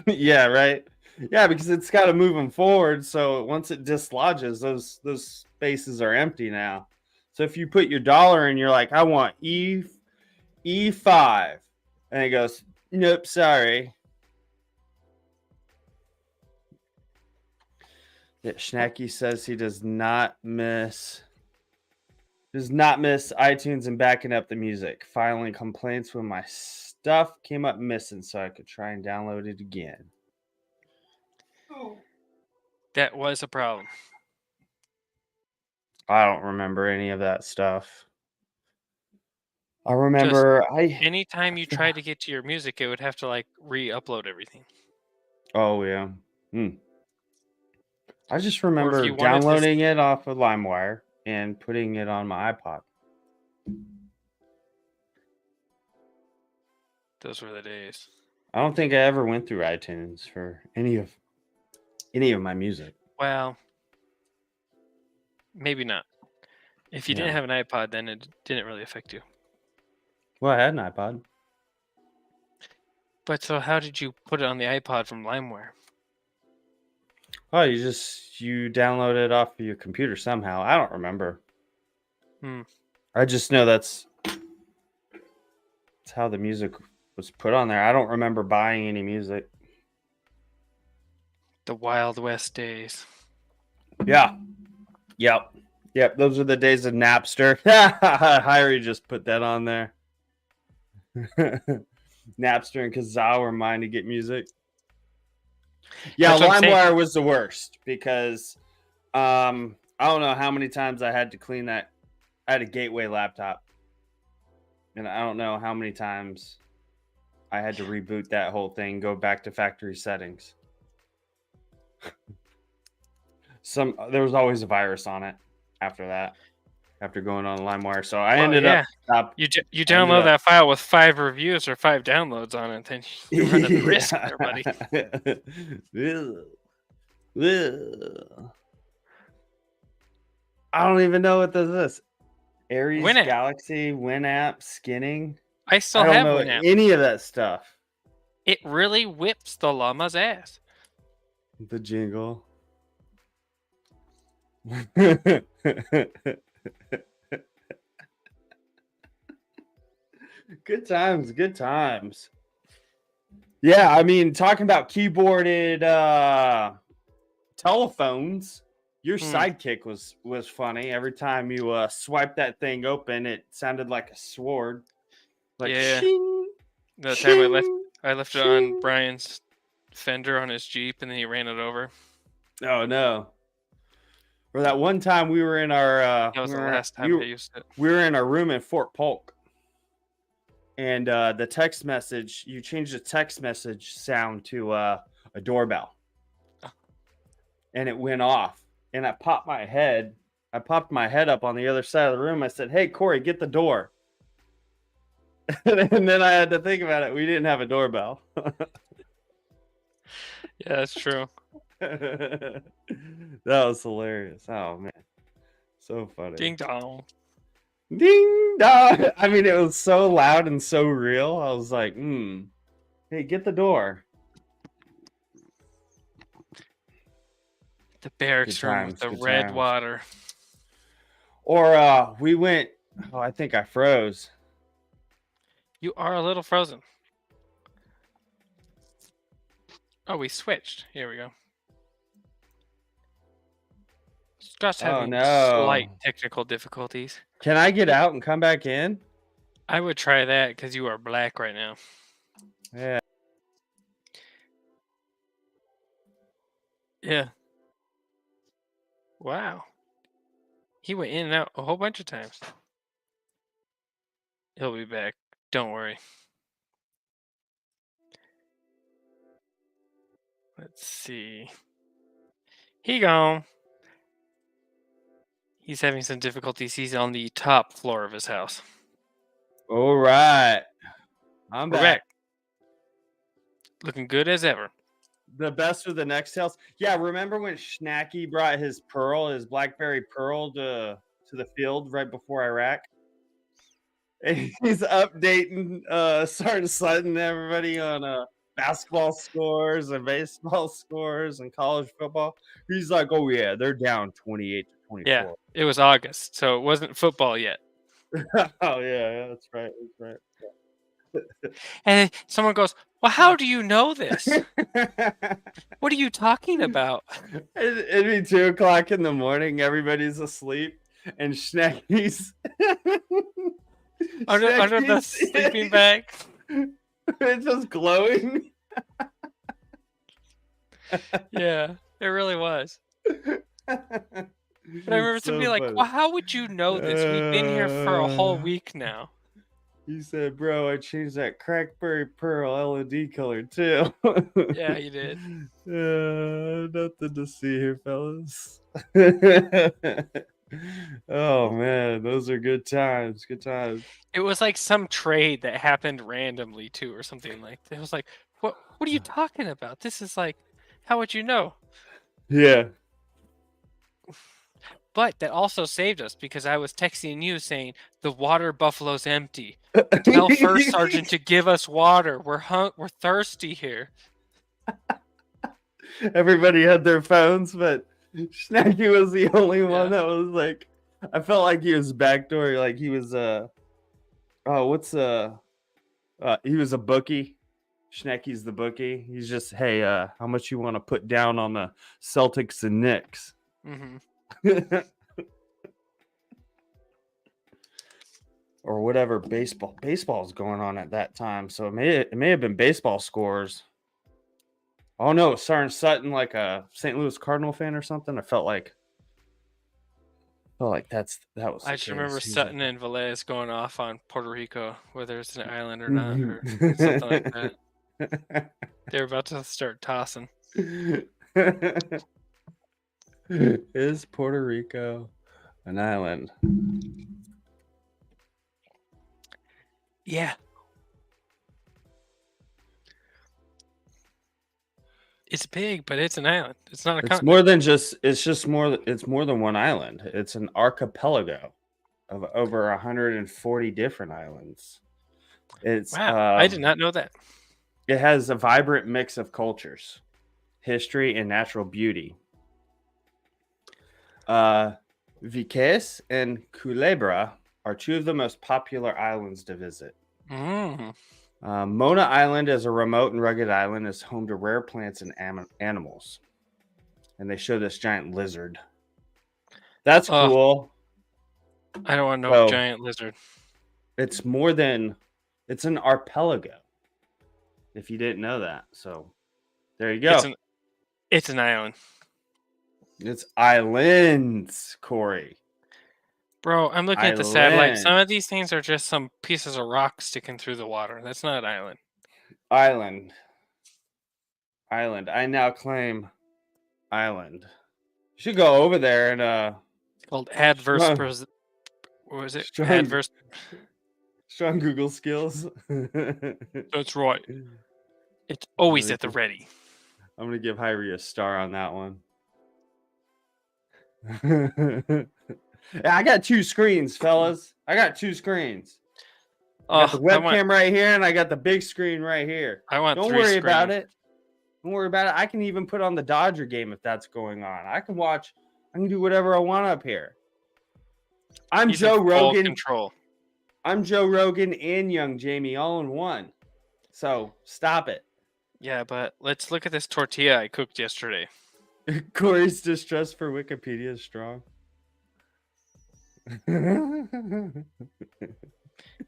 Speaker 2: Yeah, right. Yeah, because it's got to move them forward. So once it dislodges, those spaces are empty now. So if you put your dollar in, you're like, I want E5, and it goes, nope, sorry. Yeah, Schnacky says he does not miss iTunes and backing up the music. Filing complaints when my stuff came up missing, so I could try and download it again.
Speaker 1: That was a problem.
Speaker 2: I don't remember any of that stuff. I remember
Speaker 1: anytime you tried to get to your music, it would have to like re-upload everything.
Speaker 2: Oh yeah. I just remember
Speaker 1: you wanted to
Speaker 2: downloading it off of LimeWire and putting it on my iPod.
Speaker 1: Those were the days.
Speaker 2: I don't think I ever went through iTunes for any of my music.
Speaker 1: Well, maybe not. If you didn't have an iPod, then it didn't really affect you.
Speaker 2: Well, I had an iPod.
Speaker 1: But so how did you put it on the iPod from LimeWire?
Speaker 2: Oh, you download it off of your computer somehow. I don't remember. I just know that's how the music was put on there. I don't remember buying any music.
Speaker 1: The Wild West days.
Speaker 2: Yeah. Yep. Those are the days of Napster. Hyrie just put that on there. Napster and Kazaa were mine to get music. Yeah, LimeWire was the worst because I don't know how many times I had to clean that. I had a Gateway laptop, and I don't know how many times I had to reboot that whole thing, go back to factory settings. There was always a virus on it after that, after going on LimeWire. So I ended up.
Speaker 1: You download that file with 5 reviews or 5 downloads on it, then you run a risk there, buddy.
Speaker 2: I don't even know what this is. Aries
Speaker 1: Winamp.
Speaker 2: Galaxy, Winamp, skinning.
Speaker 1: I still
Speaker 2: don't
Speaker 1: have
Speaker 2: know
Speaker 1: Winamp.
Speaker 2: Any of that stuff.
Speaker 1: It really whips the llama's ass.
Speaker 2: The jingle. Good times. Yeah, I mean, talking about keyboarded telephones, your sidekick was funny. Every time you swipe that thing open, it sounded like a sword. Like shing,
Speaker 1: the time I left it on Brian's fender on his Jeep, and then he ran it over.
Speaker 2: Oh no. Or that one time we were in our
Speaker 1: that was the last time I used it.
Speaker 2: We were in our room in Fort Polk. And the text message, you changed the text message sound to a doorbell. And it went off. And I popped my head up on the other side of the room. I said, "Hey, Corey, get the door." And then I had to think about it. We didn't have a doorbell.
Speaker 1: Yeah, that's true.
Speaker 2: That was hilarious. Oh, man. So funny.
Speaker 1: Ding dong.
Speaker 2: Ding dong. I mean, it was so loud and so real. I was like, hey, get the door.
Speaker 1: The barracks room with the red water.
Speaker 2: Or we went, I think I froze.
Speaker 1: You are a little frozen. Oh, we switched. Here we go. Scott's having slight technical difficulties.
Speaker 2: Can I get out and come back in?
Speaker 1: I would try that because you are black right now.
Speaker 2: Yeah.
Speaker 1: Yeah. Wow. He went in and out a whole bunch of times. He'll be back. Don't worry. Let's see. He gone. He's having some difficulties. He's on the top floor of his house.
Speaker 2: All right. I'm
Speaker 1: We're
Speaker 2: back.
Speaker 1: back. Looking good as ever.
Speaker 2: The best of the next tales. Yeah, remember when Schnacky brought his blackberry pearl to the field right before Iraq? And he's updating Sergeant Sutton and everybody on basketball scores and baseball scores and college football. He's like, "Oh yeah, they're down 28 to
Speaker 1: Yeah,
Speaker 2: 24."
Speaker 1: it was August, so it wasn't football yet.
Speaker 2: Oh yeah, that's right.
Speaker 1: And someone goes, "Well, how do you know this? What are you talking about?"
Speaker 2: It'd be 2 o'clock in the morning. Everybody's asleep, and Schnecky's
Speaker 1: Under the sleeping bag.
Speaker 2: It's just glowing.
Speaker 1: Yeah, it really was. But I remember somebody like,
Speaker 2: funny.
Speaker 1: "Well, how would you know this? We've been here for a whole week now."
Speaker 2: He said, "Bro, I changed that crackberry pearl LED color too."
Speaker 1: Yeah, you did.
Speaker 2: Nothing to see here, fellas. Oh man, those are good times. Good times.
Speaker 1: It was like some trade that happened randomly too, or something like that. It was like, what are you talking about? This is like, how would you know?
Speaker 2: Yeah.
Speaker 1: But that also saved us because I was texting you saying the water buffalo's empty. Tell First Sergeant to give us water. We're thirsty here.
Speaker 2: Everybody had their phones, but Snacky was the only one
Speaker 1: Yeah.
Speaker 2: that was like, I felt like he was backdoor, like he was he was a bookie. Schnecky's the bookie. He's just, hey, how much you want to put down on the Celtics and Knicks?
Speaker 1: Mm-hmm.
Speaker 2: Or whatever baseball's going on at that time. So it may have been baseball scores. Oh no, Sergeant Sutton, like a St. Louis Cardinal fan or something. I felt like that was.
Speaker 1: I just remember
Speaker 2: He's
Speaker 1: Sutton
Speaker 2: like,
Speaker 1: and Velez going off on Puerto Rico, whether it's an island or not, or something like that. They're about to start tossing.
Speaker 2: Is Puerto Rico an island?
Speaker 1: Yeah. It's big, but it's an island. It's not a
Speaker 2: It's
Speaker 1: continent.
Speaker 2: more than just. It's more than one island. It's an archipelago of over 140 different islands. It's
Speaker 1: Wow, I did not know that.
Speaker 2: It has a vibrant mix of cultures, history, and natural beauty. Viques and Culebra are two of the most popular islands to visit.
Speaker 1: Mm.
Speaker 2: Mona Island is a remote and rugged island. Is home to rare plants and animals. And they show this giant lizard. That's cool.
Speaker 1: I don't want no giant lizard.
Speaker 2: It's an archipelago. If you didn't know that. So there you go.
Speaker 1: It's an island.
Speaker 2: It's islands, Corey.
Speaker 1: Bro, I'm looking at the satellite. Some of these things are just some pieces of rock sticking through the water. That's not an island.
Speaker 2: Island. I now claim island. You should go over there and
Speaker 1: it's called adverse what was it? Adverse
Speaker 2: strong Google skills.
Speaker 1: That's right. It's always at the ready.
Speaker 2: I'm gonna give Hyrie a star on that one. I got 2 screens, fellas. I got 2 screens. I got the webcam right here, and I got the big screen right here. Don't worry about it. Don't worry about it. I can even put on the Dodger game if that's going on. I can watch. I can do whatever I want up here. I'm Joe Rogan.
Speaker 1: Control.
Speaker 2: I'm Joe Rogan and Young Jamie all in one. So stop it.
Speaker 1: Yeah, but let's look at this tortilla I cooked yesterday.
Speaker 2: Corey's distrust for Wikipedia is strong.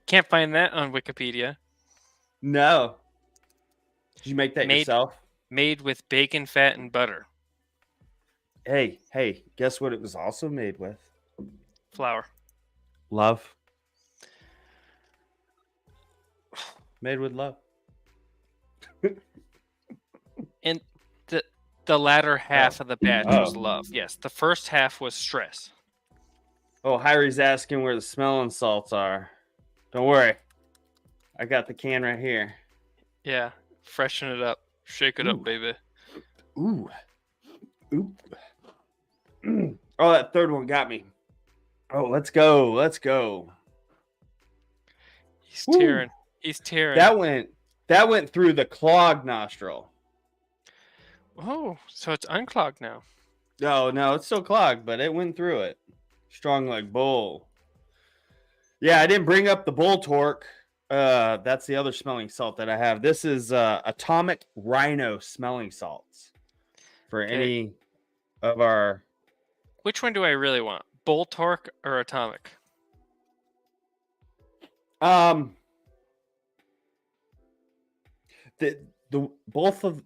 Speaker 1: Can't find that on Wikipedia.
Speaker 2: No. Did you make that yourself?
Speaker 1: Made with bacon, fat, and butter.
Speaker 2: Hey, guess what it was also made with?
Speaker 1: Flour.
Speaker 2: Love. Made with love.
Speaker 1: And The latter half of the batch was
Speaker 2: Oh.
Speaker 1: love. Yes, the first half was stress.
Speaker 2: Oh, Hyri's asking where the smelling salts are. Don't worry. I got the can right here.
Speaker 1: Yeah, freshen it up. Shake it up, baby.
Speaker 2: Ooh. Ooh. Oh, that third one got me. Oh, let's go. Let's go.
Speaker 1: He's tearing. He's tearing.
Speaker 2: That went through the clogged nostril.
Speaker 1: Oh, so it's unclogged now.
Speaker 2: No, it's still clogged, but it went through it. Strong like bull. Yeah, I didn't bring up the bull torque. That's the other smelling salt that I have. This is Atomic Rhino smelling salts for any of our.
Speaker 1: Which one do I really want? Bull torque or atomic?
Speaker 2: The both of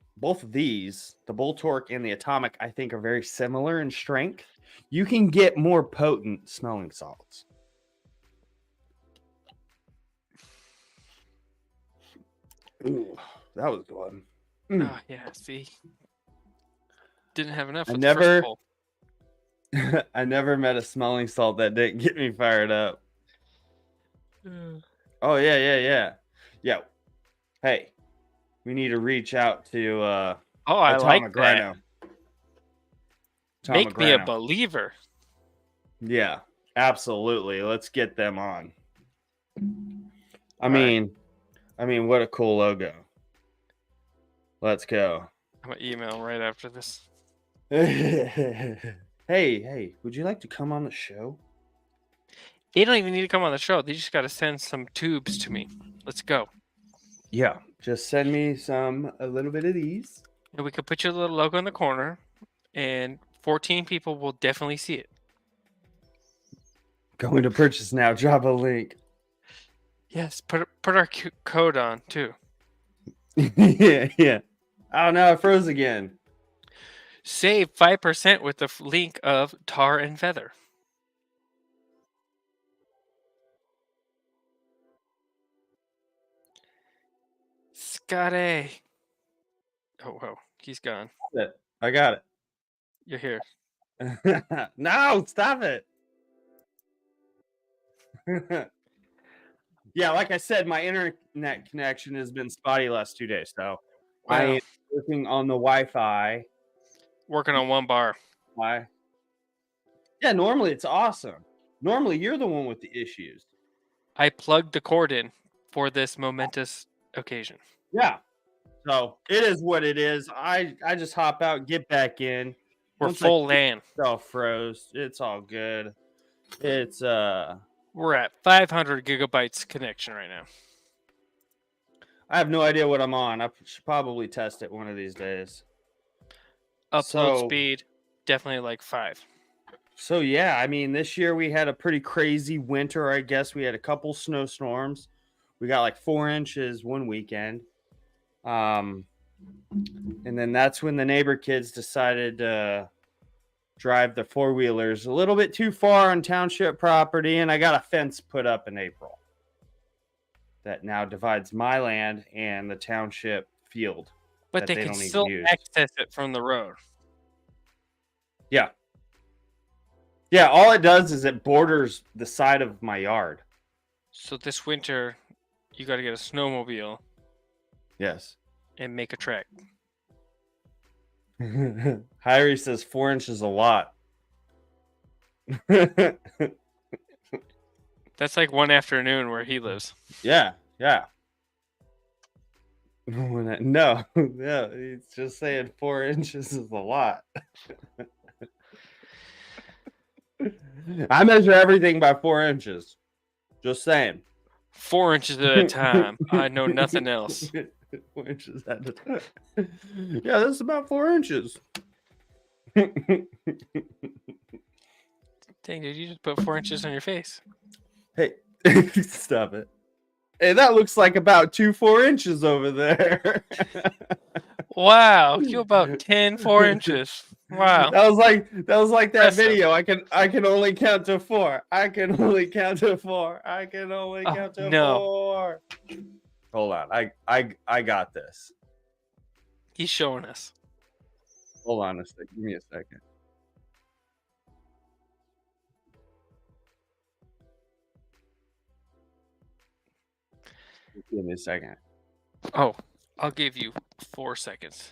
Speaker 2: these, the bull torque and the atomic, I think are very similar in strength. You can get more potent smelling salts. Ooh, that was good.
Speaker 1: Oh, yeah, see? Didn't have enough.
Speaker 2: I never met a smelling salt that didn't get me fired up. Oh, yeah. Hey, we need to reach out to
Speaker 1: I like
Speaker 2: Atomic
Speaker 1: that.
Speaker 2: Rhino.
Speaker 1: Make me a believer.
Speaker 2: Yeah, absolutely. Let's get them on. I mean, what a cool logo. Let's go.
Speaker 1: I'm gonna email right after this.
Speaker 2: Hey, would you like to come on the show?
Speaker 1: They don't even need to come on the show. They just got to send some tubes to me. Let's go.
Speaker 2: Yeah, just send me a little bit of these.
Speaker 1: And we could put your little logo in the corner, and 14 people will definitely see it.
Speaker 2: Going to purchase now. Drop a link.
Speaker 1: Yes, put our code on too.
Speaker 2: Yeah. Oh no, it froze again.
Speaker 1: Save 5% with the link of Tar and Feather. Scotty. Oh, whoa. He's gone.
Speaker 2: I got it.
Speaker 1: You're here.
Speaker 2: No, stop it. Yeah, like I said, my internet connection has been spotty last 2 days, so I am working on the Wi-Fi.
Speaker 1: Working on one bar.
Speaker 2: Why? Yeah, normally it's awesome. Normally you're the one with the issues.
Speaker 1: I plugged the cord in for this momentous occasion.
Speaker 2: Yeah. So it is what it is. I just hop out, get back in.
Speaker 1: We're full LAN.
Speaker 2: Stuff froze. It's all good. It's
Speaker 1: We're at 500 gigabytes connection right now.
Speaker 2: I have no idea what I'm on. I should probably test it one of these days.
Speaker 1: Upload speed, definitely like 5.
Speaker 2: So yeah, I mean, this year we had a pretty crazy winter. I guess we had a couple snowstorms. We got like 4 inches one weekend. And then that's when the neighbor kids decided to drive the 4-wheelers a little bit too far on township property, and I got a fence put up in April that now divides my land and the township field.
Speaker 1: But they can still access it from the road.
Speaker 2: Yeah. Yeah, all it does is it borders the side of my yard.
Speaker 1: So this winter, you got to get a snowmobile.
Speaker 2: Yes.
Speaker 1: And make a track.
Speaker 2: Hyrie says 4 inches a lot.
Speaker 1: That's like one afternoon where he lives.
Speaker 2: Yeah. No, he's just saying 4 inches is a lot. I measure everything by 4 inches. Just saying.
Speaker 1: 4 inches at a time. I know nothing else.
Speaker 2: 4 inches at a time. Yeah, that's about 4 inches.
Speaker 1: Dang, dude, you just put 4 inches on your face.
Speaker 2: Hey, stop it. Hey, that looks like about 4 inches over there.
Speaker 1: Wow, you about 4 inches. Wow.
Speaker 2: That was like that video. I can only count to 4. I can only count to 4. I can only count to 4. Hold on. I got this.
Speaker 1: He's showing us.
Speaker 2: Hold on a second. Give me a second. Give me a second.
Speaker 1: Oh, I'll give you 4 seconds.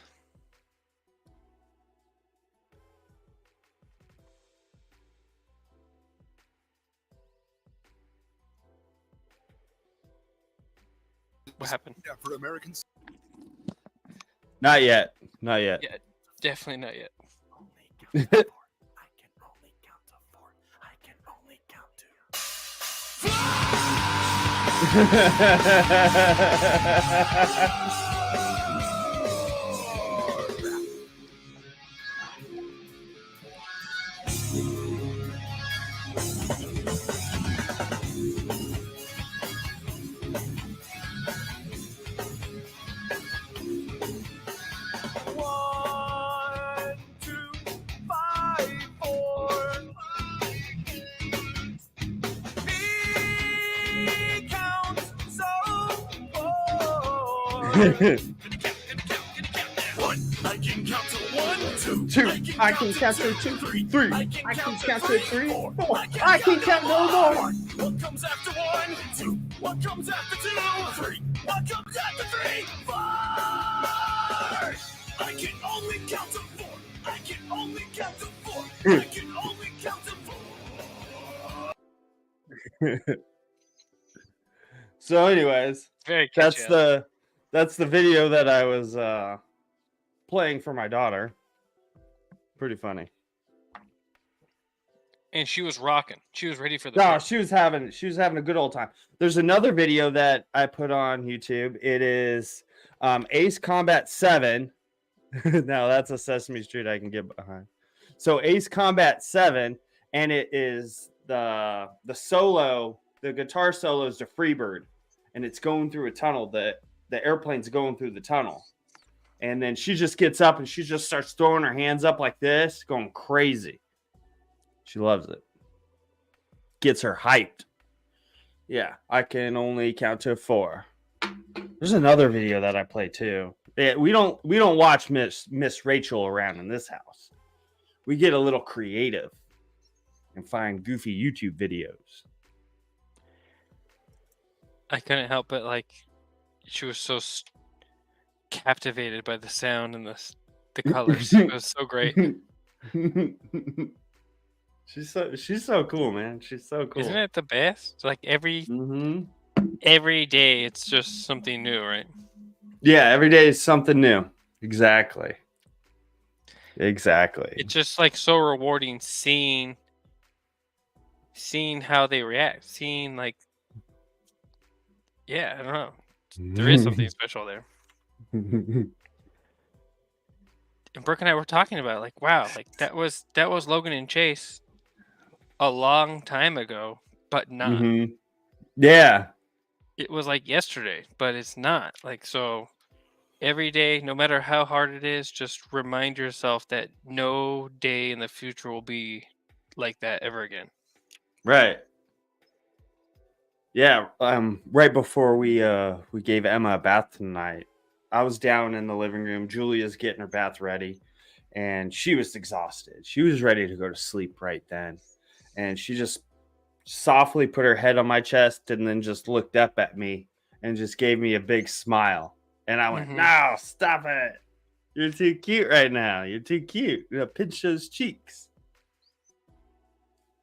Speaker 1: What happened?
Speaker 4: Yeah, for Americans.
Speaker 2: Not yet. Not yet.
Speaker 1: Yeah, definitely not yet.
Speaker 4: I can only count to 4. I can only count to. One, two, 5, 4. He counts so far. One, I can count to 1, 2.
Speaker 2: 2. I can count to 2, 3. I can count to 3, 4. I can count no more.
Speaker 4: What comes after 1, 2? What comes after 2, 3? What comes after 3, 4? I can only count to 4. I can only count to 4. I can only count to 4.
Speaker 2: So, anyways,
Speaker 1: Very
Speaker 2: that's
Speaker 1: catchy.
Speaker 2: the video that I was playing for my daughter. Pretty funny.
Speaker 1: And she was rocking. She was ready for the
Speaker 2: No,
Speaker 1: party.
Speaker 2: she was having a good old time. There's another video that I put on YouTube. It is Ace Combat 7. Now that's a Sesame Street I can get behind. So Ace Combat 7, and it is the solo, the guitar solo is the Freebird, and it's going through a tunnel. The airplane's going through the tunnel. And then she just gets up and she just starts throwing her hands up like this, going crazy. She loves it. Gets her hyped. Yeah, I can only count to 4. There's another video that I play too. Yeah, we don't watch Miss Rachel around in this house. We get a little creative and find goofy YouTube videos.
Speaker 1: I couldn't help but she was so captivated by the sound and the colors. It was so great.
Speaker 2: She's so cool, man. She's so cool.
Speaker 1: Isn't it the best? Like every day, it's just something new, right?
Speaker 2: Yeah, every day is something new. Exactly.
Speaker 1: It's just like so rewarding seeing how they react. Seeing I don't know. There is something special there. And Brooke and I were talking about wow, that was Logan and Chase a long time ago, but not.
Speaker 2: Yeah.
Speaker 1: It was like yesterday, but it's not. So every day, no matter how hard it is, just remind yourself that no day in the future will be like that ever again.
Speaker 2: Right. Yeah. Right before we gave Emma a bath tonight, I was down in the living room. Julia's getting her bath ready, and she was exhausted. She was ready to go to sleep right then. And she just softly put her head on my chest and then just looked up at me and just gave me a big smile. And I went, no, stop it. You're too cute right now. You're too cute. Pinch those cheeks.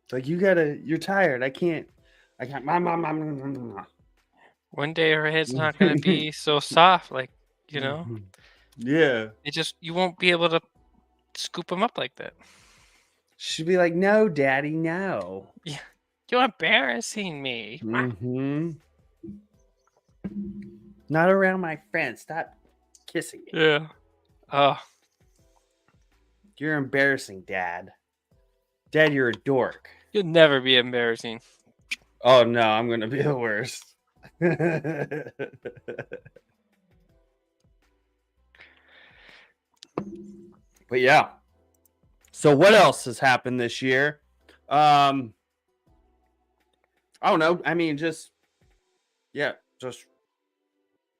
Speaker 2: It's like, you're tired. I can't.
Speaker 1: One day her head's not going to be so soft,
Speaker 2: Yeah.
Speaker 1: you won't be able to scoop them up like that.
Speaker 2: She'd be like, no, daddy, no.
Speaker 1: Yeah. You're embarrassing me.
Speaker 2: Not around my friends. Stop kissing me.
Speaker 1: Yeah.
Speaker 2: You're embarrassing, Dad. Dad, you're a dork.
Speaker 1: You'll never be embarrassing.
Speaker 2: Oh, no, I'm going to be the worst. But yeah. So what else has happened this year? I don't know. I mean, just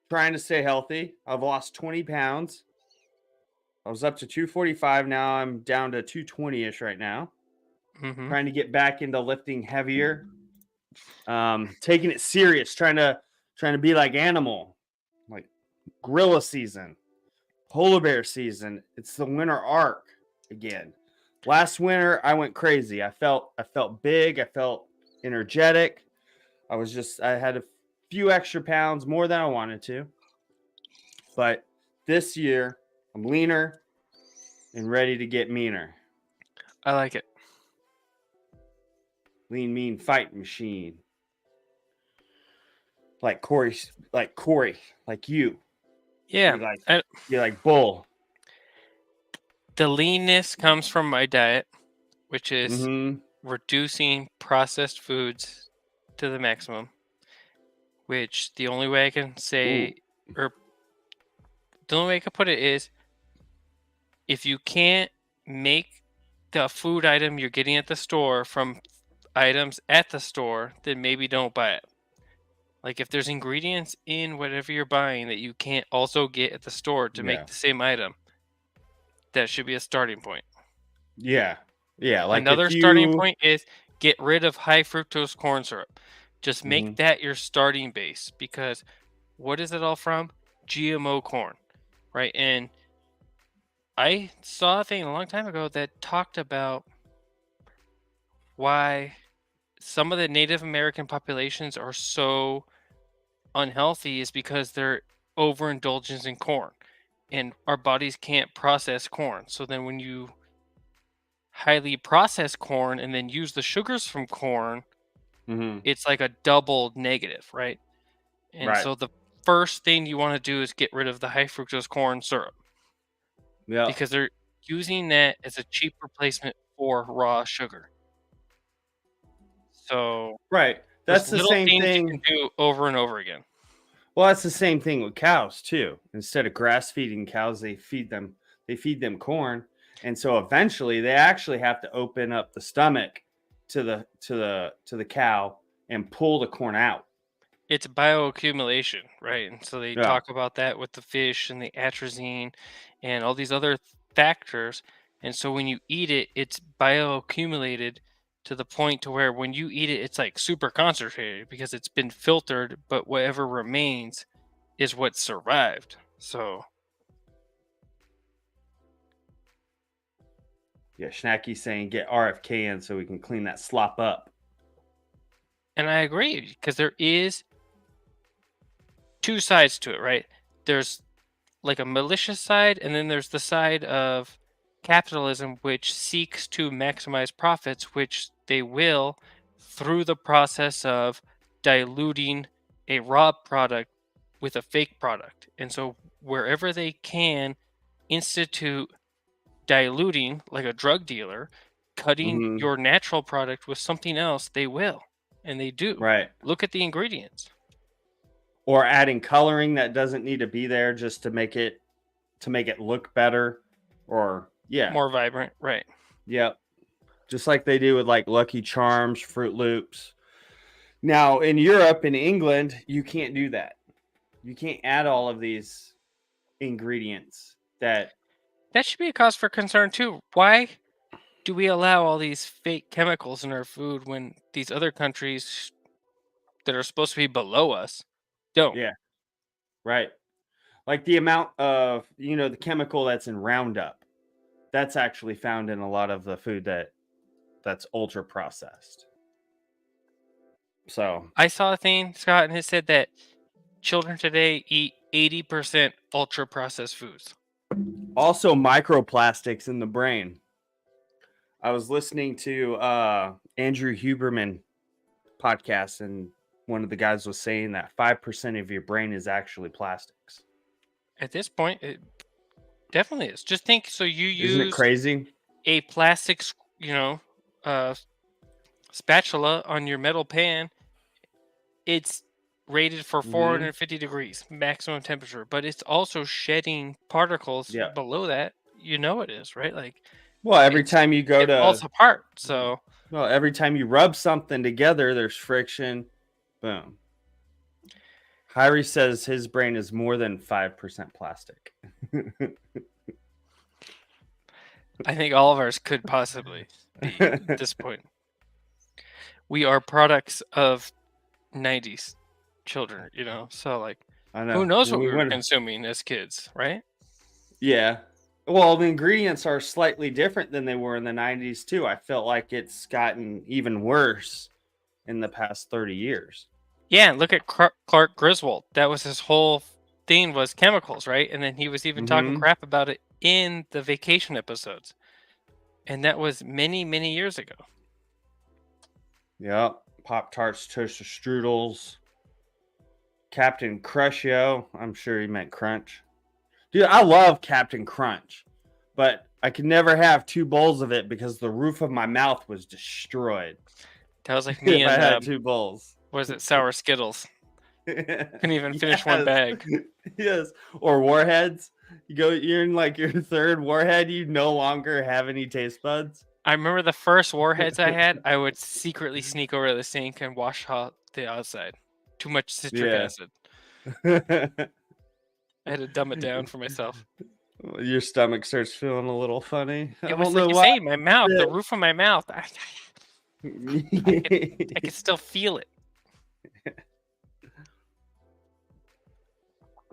Speaker 2: trying to stay healthy. I've lost 20 pounds. I was up to 245. Now I'm down to 220-ish right now.
Speaker 1: Hmm.
Speaker 2: Trying to get back into lifting heavier. Taking it serious, trying to be like Animal, like gorilla season, polar bear season. It's the winter arc again. Last winter I went crazy. I felt big, I felt energetic. I had a few extra pounds more than I wanted to. But this year I'm leaner and ready to get meaner.
Speaker 1: I like it.
Speaker 2: Lean, mean, fight machine. Like Corey, like you.
Speaker 1: Yeah.
Speaker 2: You like bull.
Speaker 1: The leanness comes from my diet, which is
Speaker 2: Mm-hmm.
Speaker 1: reducing processed foods to the maximum. Which the only way I can say,
Speaker 2: Ooh.
Speaker 1: or the only way I can put it is, if you can't make the food item you're getting at the store from items at the store, then maybe don't buy it. Like if there's ingredients in whatever you're buying that you can't also get at the store to
Speaker 2: Yeah.
Speaker 1: make the same item, that should be a starting point.
Speaker 2: Yeah. Yeah. Like
Speaker 1: Another
Speaker 2: if
Speaker 1: starting
Speaker 2: you
Speaker 1: point is get rid of high fructose corn syrup. Just make
Speaker 2: Mhm.
Speaker 1: that your starting base, because what is it all from? GMO corn, right? And I saw a thing a long time ago that talked about why some of the Native American populations are so unhealthy is because they're overindulgence in corn, and our bodies can't process corn. So then when you highly process corn and then use the sugars from corn,
Speaker 2: Mhm.
Speaker 1: it's like a double negative, right? And
Speaker 2: Right.
Speaker 1: so the first thing you want to do is get rid of the high fructose corn syrup,
Speaker 2: Yeah.
Speaker 1: because they're using that as a cheap replacement for raw sugar. So
Speaker 2: Right.
Speaker 1: there's
Speaker 2: That's the
Speaker 1: little
Speaker 2: same
Speaker 1: things you can
Speaker 2: thing.
Speaker 1: do over and over again.
Speaker 2: Well, that's the same thing with cows too. Instead of grass feeding cows, they feed them corn. And so eventually they actually have to open up the stomach to the cow and pull the corn out.
Speaker 1: It's bioaccumulation, right? And so they
Speaker 2: Yeah.
Speaker 1: talk about that with the fish and the atrazine and all these other factors. And so when you eat it, it's bioaccumulated to the point to where when you eat it, it's like super concentrated because it's been filtered, but whatever remains is what survived. So,
Speaker 2: Yeah, Schnacky's saying get RFK in so we can clean that slop up.
Speaker 1: and I agree, because there is two sides to it, right? There's like a malicious side, and then there's the side of capitalism which seeks to maximize profits, which they will through the process of diluting a raw product with a fake product. And so wherever they can institute diluting, like a drug dealer, cutting
Speaker 2: Mhm.
Speaker 1: your natural product with something else, they will. And they do.
Speaker 2: Right.
Speaker 1: Look at the ingredients.
Speaker 2: Or adding coloring that doesn't need to be there just to make it look better. Or yeah.
Speaker 1: More vibrant, right.
Speaker 2: Yep. Just like they do with like Lucky Charms, Fruit Loops. Now in Europe, in England, you can't do that. You can't add all of these ingredients that
Speaker 1: That should be a cause for concern too. Why do we allow all these fake chemicals in our food when these other countries that are supposed to be below us don't?
Speaker 2: yeah, right. Like the amount of, the chemical that's in Roundup, that's actually found in a lot of the food that's ultra processed. So,
Speaker 1: I saw a thing, Scott, and it said that children today eat 80% ultra processed foods.
Speaker 2: also microplastics in the brain. I was listening to Andrew Huberman podcast, and one of the guys was saying that 5% of your brain is actually plastics.
Speaker 1: At this point, it definitely is. Just think, so you
Speaker 2: Isn't it
Speaker 1: used
Speaker 2: crazy?
Speaker 1: a plastic, uh, spatula on your metal pan. It's rated for
Speaker 2: Hmm.
Speaker 1: 450 degrees maximum temperature, but it's also shedding particles
Speaker 2: Yeah.
Speaker 1: below that. You know it is, right? Like
Speaker 2: Well,
Speaker 1: it's it falls apart. So
Speaker 2: every time you rub something together, there's friction. Boom. Hyrie says his brain is more than 5% plastic.
Speaker 1: I think all of ours could possibly be disappointing. We are products of 90s children, so like
Speaker 2: I know.
Speaker 1: who knows
Speaker 2: When
Speaker 1: what
Speaker 2: we
Speaker 1: we were
Speaker 2: went,
Speaker 1: consuming as kids, right?
Speaker 2: yeah. Well, the ingredients are slightly different than they were in the 90s too. I felt like it's gotten even worse in the past 30 years.
Speaker 1: Yeah, look at Clark Griswold. That was his whole thing was chemicals, right? And then he was even talking
Speaker 2: Mm-hmm.
Speaker 1: crap about it in the vacation episodes. And that was many, many years ago.
Speaker 2: Yep. Pop Tarts, toaster strudels, Captain Crushio. I'm sure he meant Crunch. Dude, I love Captain Crunch, but I could never have 2 bowls of it because the roof of my mouth was destroyed
Speaker 1: That was like me
Speaker 2: if I
Speaker 1: and
Speaker 2: had 2 bowls.
Speaker 1: was it Sour Skittles? Couldn't even finish one
Speaker 2: Yes.
Speaker 1: bag.
Speaker 2: Yes. Or Warheads. You're in like your 3rd Warhead, you no longer have any taste buds.
Speaker 1: I remember the first Warheads I had, I would secretly sneak over to the sink and wash out the outside. Too much citric
Speaker 2: Yeah.
Speaker 1: acid. I had to dumb it down for myself.
Speaker 2: Your stomach starts feeling a little funny. I
Speaker 1: It was
Speaker 2: don't
Speaker 1: like
Speaker 2: know
Speaker 1: you
Speaker 2: why.
Speaker 1: say, my mouth, the roof of my mouth. I could still feel it.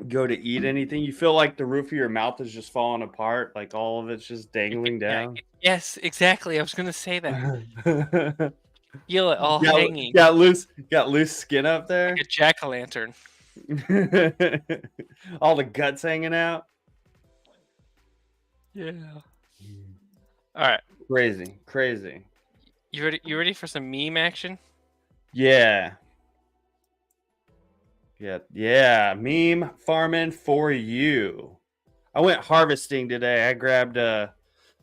Speaker 2: Go to eat anything, you feel like the roof of your mouth is just falling apart, like all of it's just dangling down.
Speaker 1: Yes, exactly. I was gonna say that. Feel it all
Speaker 2: got,
Speaker 1: hanging
Speaker 2: got loose skin up there.
Speaker 1: like a jack-o'-lantern.
Speaker 2: All the guts hanging out.
Speaker 1: Yeah. All right.
Speaker 2: Crazy.
Speaker 1: You ready for some meme action?
Speaker 2: Yeah. Meme farming for you. I went harvesting today. I grabbed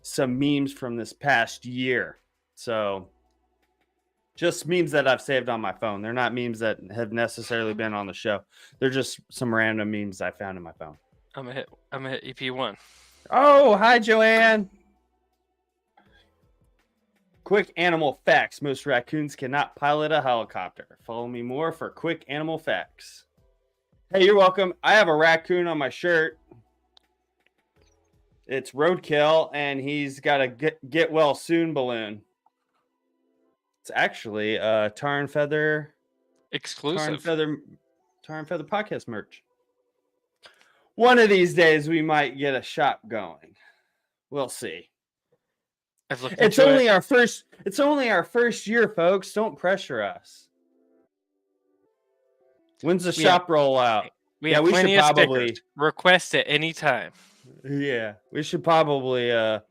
Speaker 2: some memes from this past year. So just memes that I've saved on my phone. They're not memes that have necessarily been on the show. They're just some random memes I found in my phone.
Speaker 1: I'm gonna hit EP1.
Speaker 2: Oh, hi Joanne. Quick animal facts. Most raccoons cannot pilot a helicopter. Follow me more for quick animal facts. Hey, you're welcome. I have a raccoon on my shirt. It's Roadkill, and he's got a get well soon balloon. It's actually Tar and Feather
Speaker 1: Exclusive.
Speaker 2: Tar and Feather podcast merch. One of these days we might get a shop going. We'll see.
Speaker 1: I've looked
Speaker 2: It's
Speaker 1: into
Speaker 2: only
Speaker 1: it.
Speaker 2: our first year, folks. Don't pressure us. When's the shop roll out?
Speaker 1: We have plenty
Speaker 2: should
Speaker 1: of
Speaker 2: probably
Speaker 1: stickers. Request at any time.
Speaker 2: Yeah, we should probably in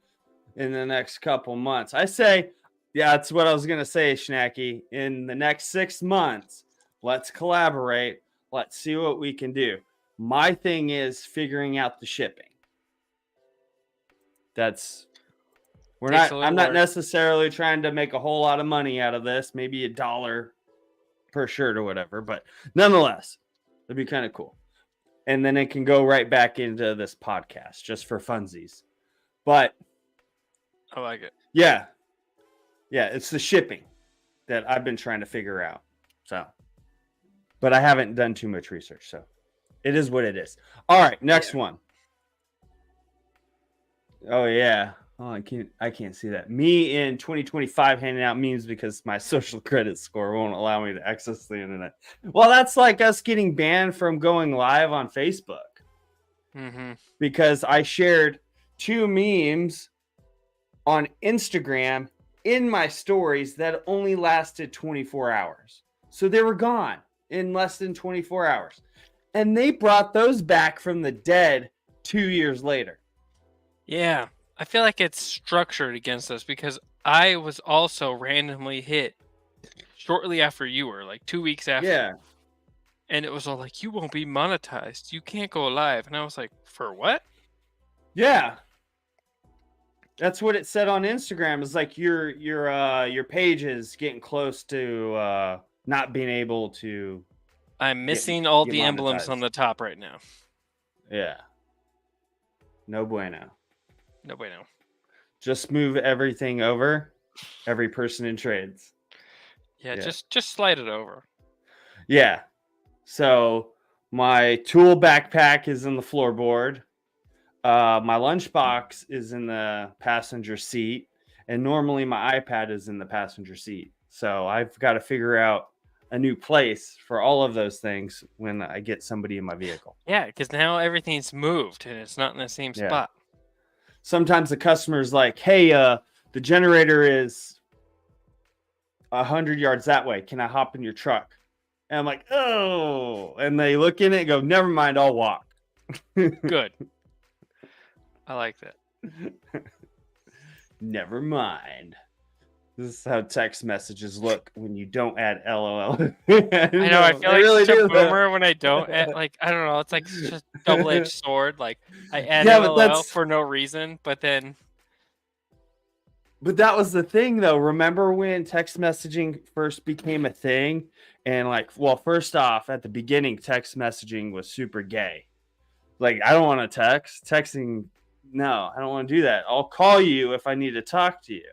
Speaker 2: the next couple months. I say, yeah, that's what I was gonna say, Schnacky. In the next 6 months, let's collaborate. Let's see what we can do. My thing is figuring out the shipping. I'm not necessarily trying to make a whole lot of money out of this, maybe $1 per shirt or whatever, but nonetheless, it'd be kind of cool. And then it can go right back into this podcast just for funsies. But
Speaker 1: I like it.
Speaker 2: yeah, it's the shipping that I've been trying to figure out. So, but I haven't done too much research, so it is what it is. All right, next one. Oh yeah. Oh, I can't see that. Me in 2025 handing out memes because my social credit score won't allow me to access the internet. Well, that's like us getting banned from going live on Facebook.
Speaker 1: Mm-hmm.
Speaker 2: Because I shared 2 memes on Instagram in my stories that only lasted 24 hours. So they were gone in less than 24 hours. And they brought those back from the dead 2 years later.
Speaker 1: Yeah. I feel like it's structured against us because I was also randomly hit shortly after you were, like 2 weeks after.
Speaker 2: Yeah.
Speaker 1: And it was all like, you won't be monetized. You can't go live. And I was like, for what?
Speaker 2: Yeah. That's what it said on Instagram. Is like your page is getting close to not being able to.
Speaker 1: I'm missing all the
Speaker 2: monetized.
Speaker 1: emblems on the top right now.
Speaker 2: Yeah. No bueno.
Speaker 1: No bueno.
Speaker 2: Just move everything over. Every person in trades.
Speaker 1: Yeah. Just slide it over.
Speaker 2: Yeah. So my tool backpack is in the floorboard. My lunchbox is in the passenger seat, and normally my iPad is in the passenger seat. So I've got to figure out a new place for all of those things when I get somebody in my vehicle.
Speaker 1: Yeah, because now everything's moved and it's not in the same
Speaker 2: Yeah.
Speaker 1: spot.
Speaker 2: Sometimes the customer's like, "Hey, the generator is 100 yards that way. Can I hop in your truck?" And I'm like, "Oh," and they look in it and go, "Never mind, I'll walk."
Speaker 1: Good. I like that.
Speaker 2: Never mind. This is how text messages look when you don't add LOL.
Speaker 1: I know. I feel like
Speaker 2: really
Speaker 1: such a
Speaker 2: do that.
Speaker 1: boomer when I don't add, like, I don't know. It's like such a double-edged sword. Like I add
Speaker 2: Yeah, but
Speaker 1: LOL for no reason, but then
Speaker 2: that was the thing though. Remember when text messaging first became a thing? And like, well, first off, at the beginning, text messaging was super gay. Like, I don't want to text. Texting, no, I don't want to do that. I'll call you if I need to talk to you.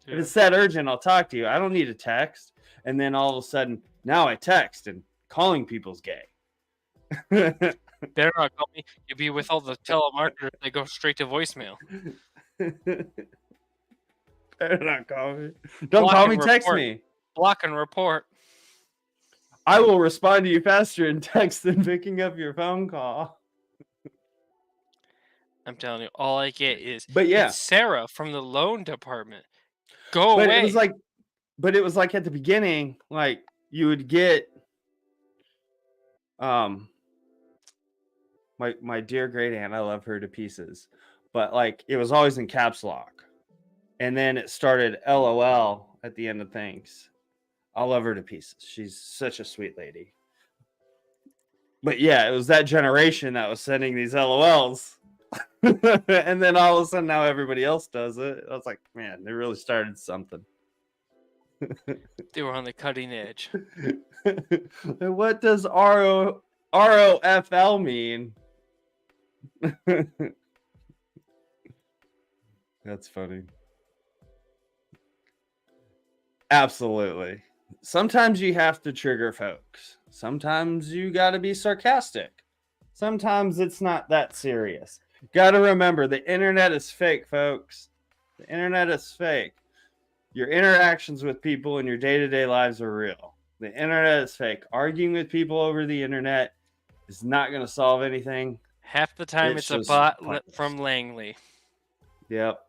Speaker 2: If
Speaker 1: dude,
Speaker 2: it's that urgent, I'll talk to you. I don't need a text. And then all of a sudden, now I text, and calling people's gay.
Speaker 1: better not call me. You'll be with all the telemarketers. They go straight to voicemail.
Speaker 2: Better not call me. Don't
Speaker 1: Block
Speaker 2: call
Speaker 1: and
Speaker 2: me, text
Speaker 1: report.
Speaker 2: me.
Speaker 1: Block and report.
Speaker 2: I will respond to you faster in text than picking up your phone call.
Speaker 1: I'm telling you, all I get is,
Speaker 2: But yeah,
Speaker 1: it's Sarah from the loan department. Go
Speaker 2: but
Speaker 1: away.
Speaker 2: it was like at the beginning, like you would get my dear great aunt, I love her to pieces, but like it was always in caps lock, and then it started LOL at the end of things. I love her to pieces. She's such a sweet lady. But yeah, it was that generation that was sending these LOLs. And then all of a sudden now everybody else does it. I was like, man, they really started something.
Speaker 1: They were on the cutting edge.
Speaker 2: And what does ROFL mean? That's funny. Absolutely. Sometimes you have to trigger folks. Sometimes you got to be sarcastic. Sometimes it's not that serious. Got to remember, the internet is fake, folks. The internet is fake. Your interactions with people in your day-to-day lives are real. The internet is fake. Arguing with people over the internet is not going to solve anything.
Speaker 1: Half the time it's a
Speaker 2: just
Speaker 1: bot
Speaker 2: pointless.
Speaker 1: from Langley.
Speaker 2: Yep.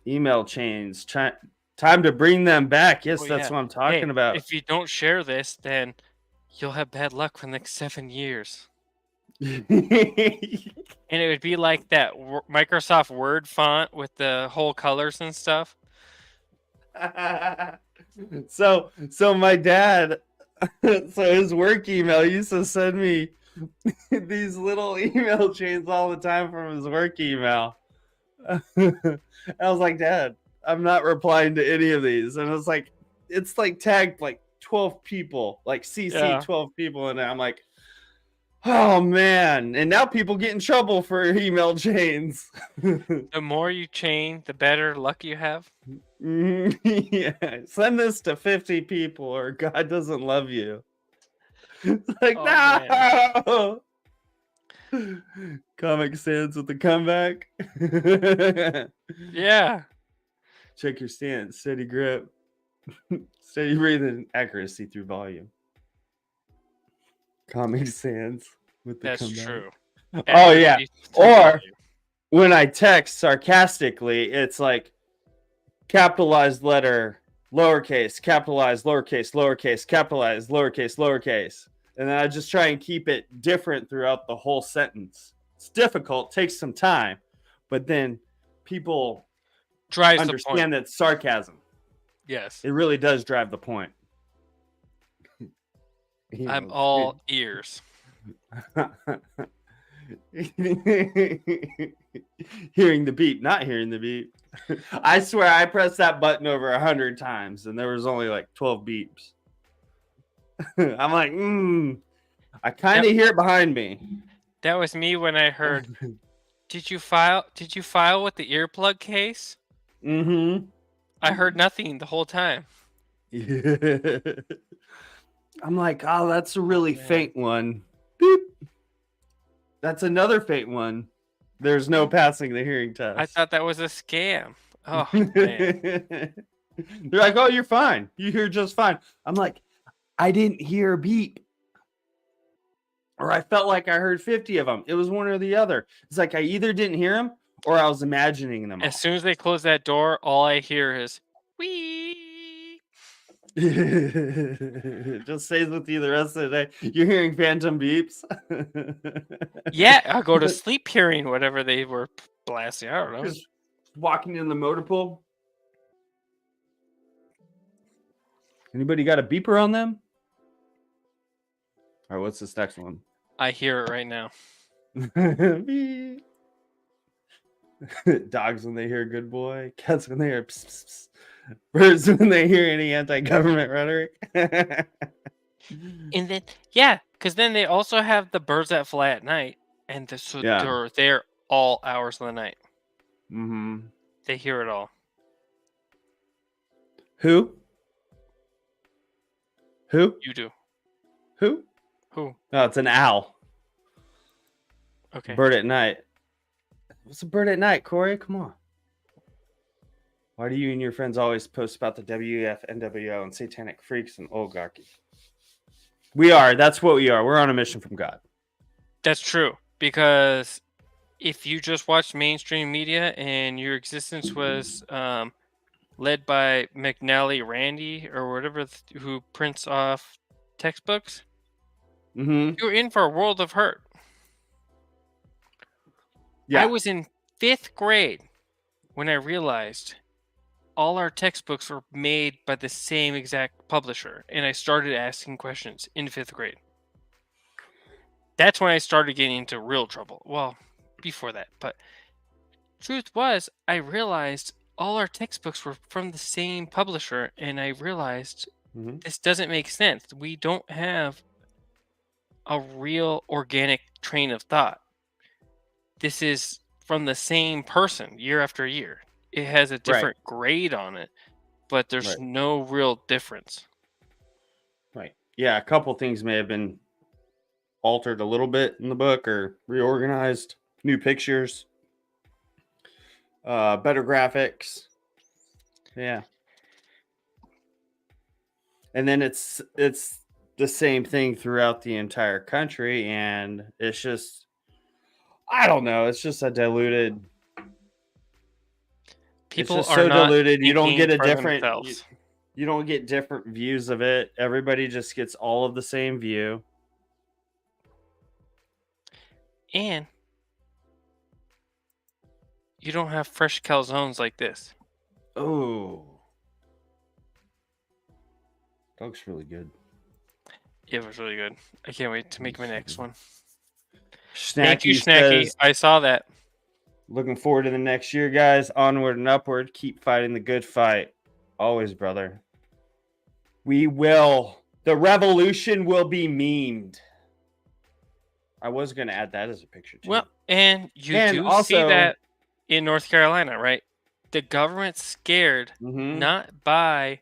Speaker 2: Email chains. Time to bring them back. Yes,
Speaker 1: Oh,
Speaker 2: that's
Speaker 1: yeah.
Speaker 2: what I'm talking
Speaker 1: Hey,
Speaker 2: about.
Speaker 1: if you don't share this, then you'll have bad luck for the next 7 years. And it would be like that Microsoft Word font with the whole colors and stuff.
Speaker 2: So my dad, so his work email used to send me these little email chains all the time from his work email. I was like, Dad, I'm not replying to any of these. And it's like tagged like 12 people, like CC
Speaker 1: Yeah.
Speaker 2: 12 people. And I'm like, oh man. And now people get in trouble for email chains.
Speaker 1: The more you chain, the better luck you have.
Speaker 2: Yeah. Send this to 50 people or God doesn't love you. It's like,
Speaker 1: Oh,
Speaker 2: no. Comic Sans with the comeback.
Speaker 1: Yeah.
Speaker 2: Check your stance, steady grip, steady breathing, accuracy through volume. Comic Sans with the
Speaker 1: That's
Speaker 2: comeback.
Speaker 1: true.
Speaker 2: Oh yeah.
Speaker 1: Accuracy through
Speaker 2: Or
Speaker 1: volume.
Speaker 2: when I text sarcastically, it's like capitalized letter, lowercase, capitalized, lowercase, lowercase, capitalized, lowercase, lowercase. And then I just try and keep it different throughout the whole sentence. It's difficult, takes some time, but then people
Speaker 1: Drives the point.
Speaker 2: understand that sarcasm.
Speaker 1: Yes.
Speaker 2: It really does drive the point.
Speaker 1: I'm all ears.
Speaker 2: Hearing the beep, not hearing the beep. I swear I pressed that button over 100 times and there was only like 12 beeps. I'm like, I kind of hear it behind me.
Speaker 1: That was me when I heard, did you file with the earplug case?
Speaker 2: Mm-hmm.
Speaker 1: I heard nothing the whole time.
Speaker 2: I'm like, oh, that's a really
Speaker 1: man.
Speaker 2: faint one. Beep. That's another faint one. There's no passing the hearing
Speaker 1: I
Speaker 2: test.
Speaker 1: thought that was a scam. Oh man.
Speaker 2: They're like, oh, you're fine. You hear just fine. I'm like, I didn't hear a beep. Or I felt like I heard 50 of them. It was one or the other. It's like I either didn't hear them or I was imagining them all.
Speaker 1: As soon as they close that door, all I hear is wee.
Speaker 2: It just stays with you the rest of the day. You're hearing phantom beeps.
Speaker 1: Yeah, I'll go to sleep hearing whatever they were blasting. I don't know.
Speaker 2: Just walking in the motor pool. Anybody got a beeper on them? All right, what's this next one?
Speaker 1: I hear it right now.
Speaker 2: Beep. Dogs when they hear good boy. Cats when they hear pss, pss, pss. Birds when they hear any anti-government rhetoric.
Speaker 1: And then, yeah, because then they also have the birds that fly at night. And so
Speaker 2: Yeah.
Speaker 1: they're there all hours of the night.
Speaker 2: Mm-hmm.
Speaker 1: They hear it all.
Speaker 2: Who? Who?
Speaker 1: You do.
Speaker 2: Who?
Speaker 1: Who?
Speaker 2: No, it's an owl.
Speaker 1: Okay.
Speaker 2: Bird at night. What's a bird at night, Corey? Come on. Why do you and your friends always post about the WEF, NWO, and satanic freaks and oligarchy? We are. That's what we are. We're on a mission from God.
Speaker 1: That's true. Because if you just watched mainstream media and your existence was led by McNally Randy or whatever who prints off textbooks,
Speaker 2: Mm-hmm.
Speaker 1: you're in for a world of hurt.
Speaker 2: Yeah.
Speaker 1: I was in 5th grade when I realized all our textbooks were made by the same exact publisher, and I started asking questions in 5th grade. That's when I started getting into real trouble. Well, before that, but truth was, I realized all our textbooks were from the same publisher, and I realized
Speaker 2: Mhm.
Speaker 1: this doesn't make sense. We don't have a real organic train of thought. This is from the same person year after year. It has a different grade on it, but there's
Speaker 2: Right.
Speaker 1: no real difference.
Speaker 2: Right. Yeah, a couple things may have been altered a little bit in the book or reorganized, new pictures, better graphics. Yeah. And then it's the same thing throughout the entire country, and it's just, I don't know, it's just a diluted.
Speaker 1: People
Speaker 2: it's just
Speaker 1: are
Speaker 2: so
Speaker 1: not
Speaker 2: diluted. You don't
Speaker 1: thinking
Speaker 2: get a
Speaker 1: for
Speaker 2: different.
Speaker 1: themselves.
Speaker 2: You don't get different views of it. Everybody just gets all of the same view.
Speaker 1: And you don't have fresh calzones like this.
Speaker 2: Oh, that looks really good.
Speaker 1: It was really good. I can't wait to make my next one.
Speaker 2: Snacky
Speaker 1: Thank you, Snacky.
Speaker 2: says,
Speaker 1: I saw that.
Speaker 2: looking forward to the next year, guys. Onward and upward. Keep fighting the good fight. Always, brother. We will. The revolution will be memed. I was going to add that as a picture, too.
Speaker 1: Well, and you
Speaker 2: And
Speaker 1: do see
Speaker 2: also-
Speaker 1: that in North Carolina, right? The government's scared
Speaker 2: Mhm.
Speaker 1: not by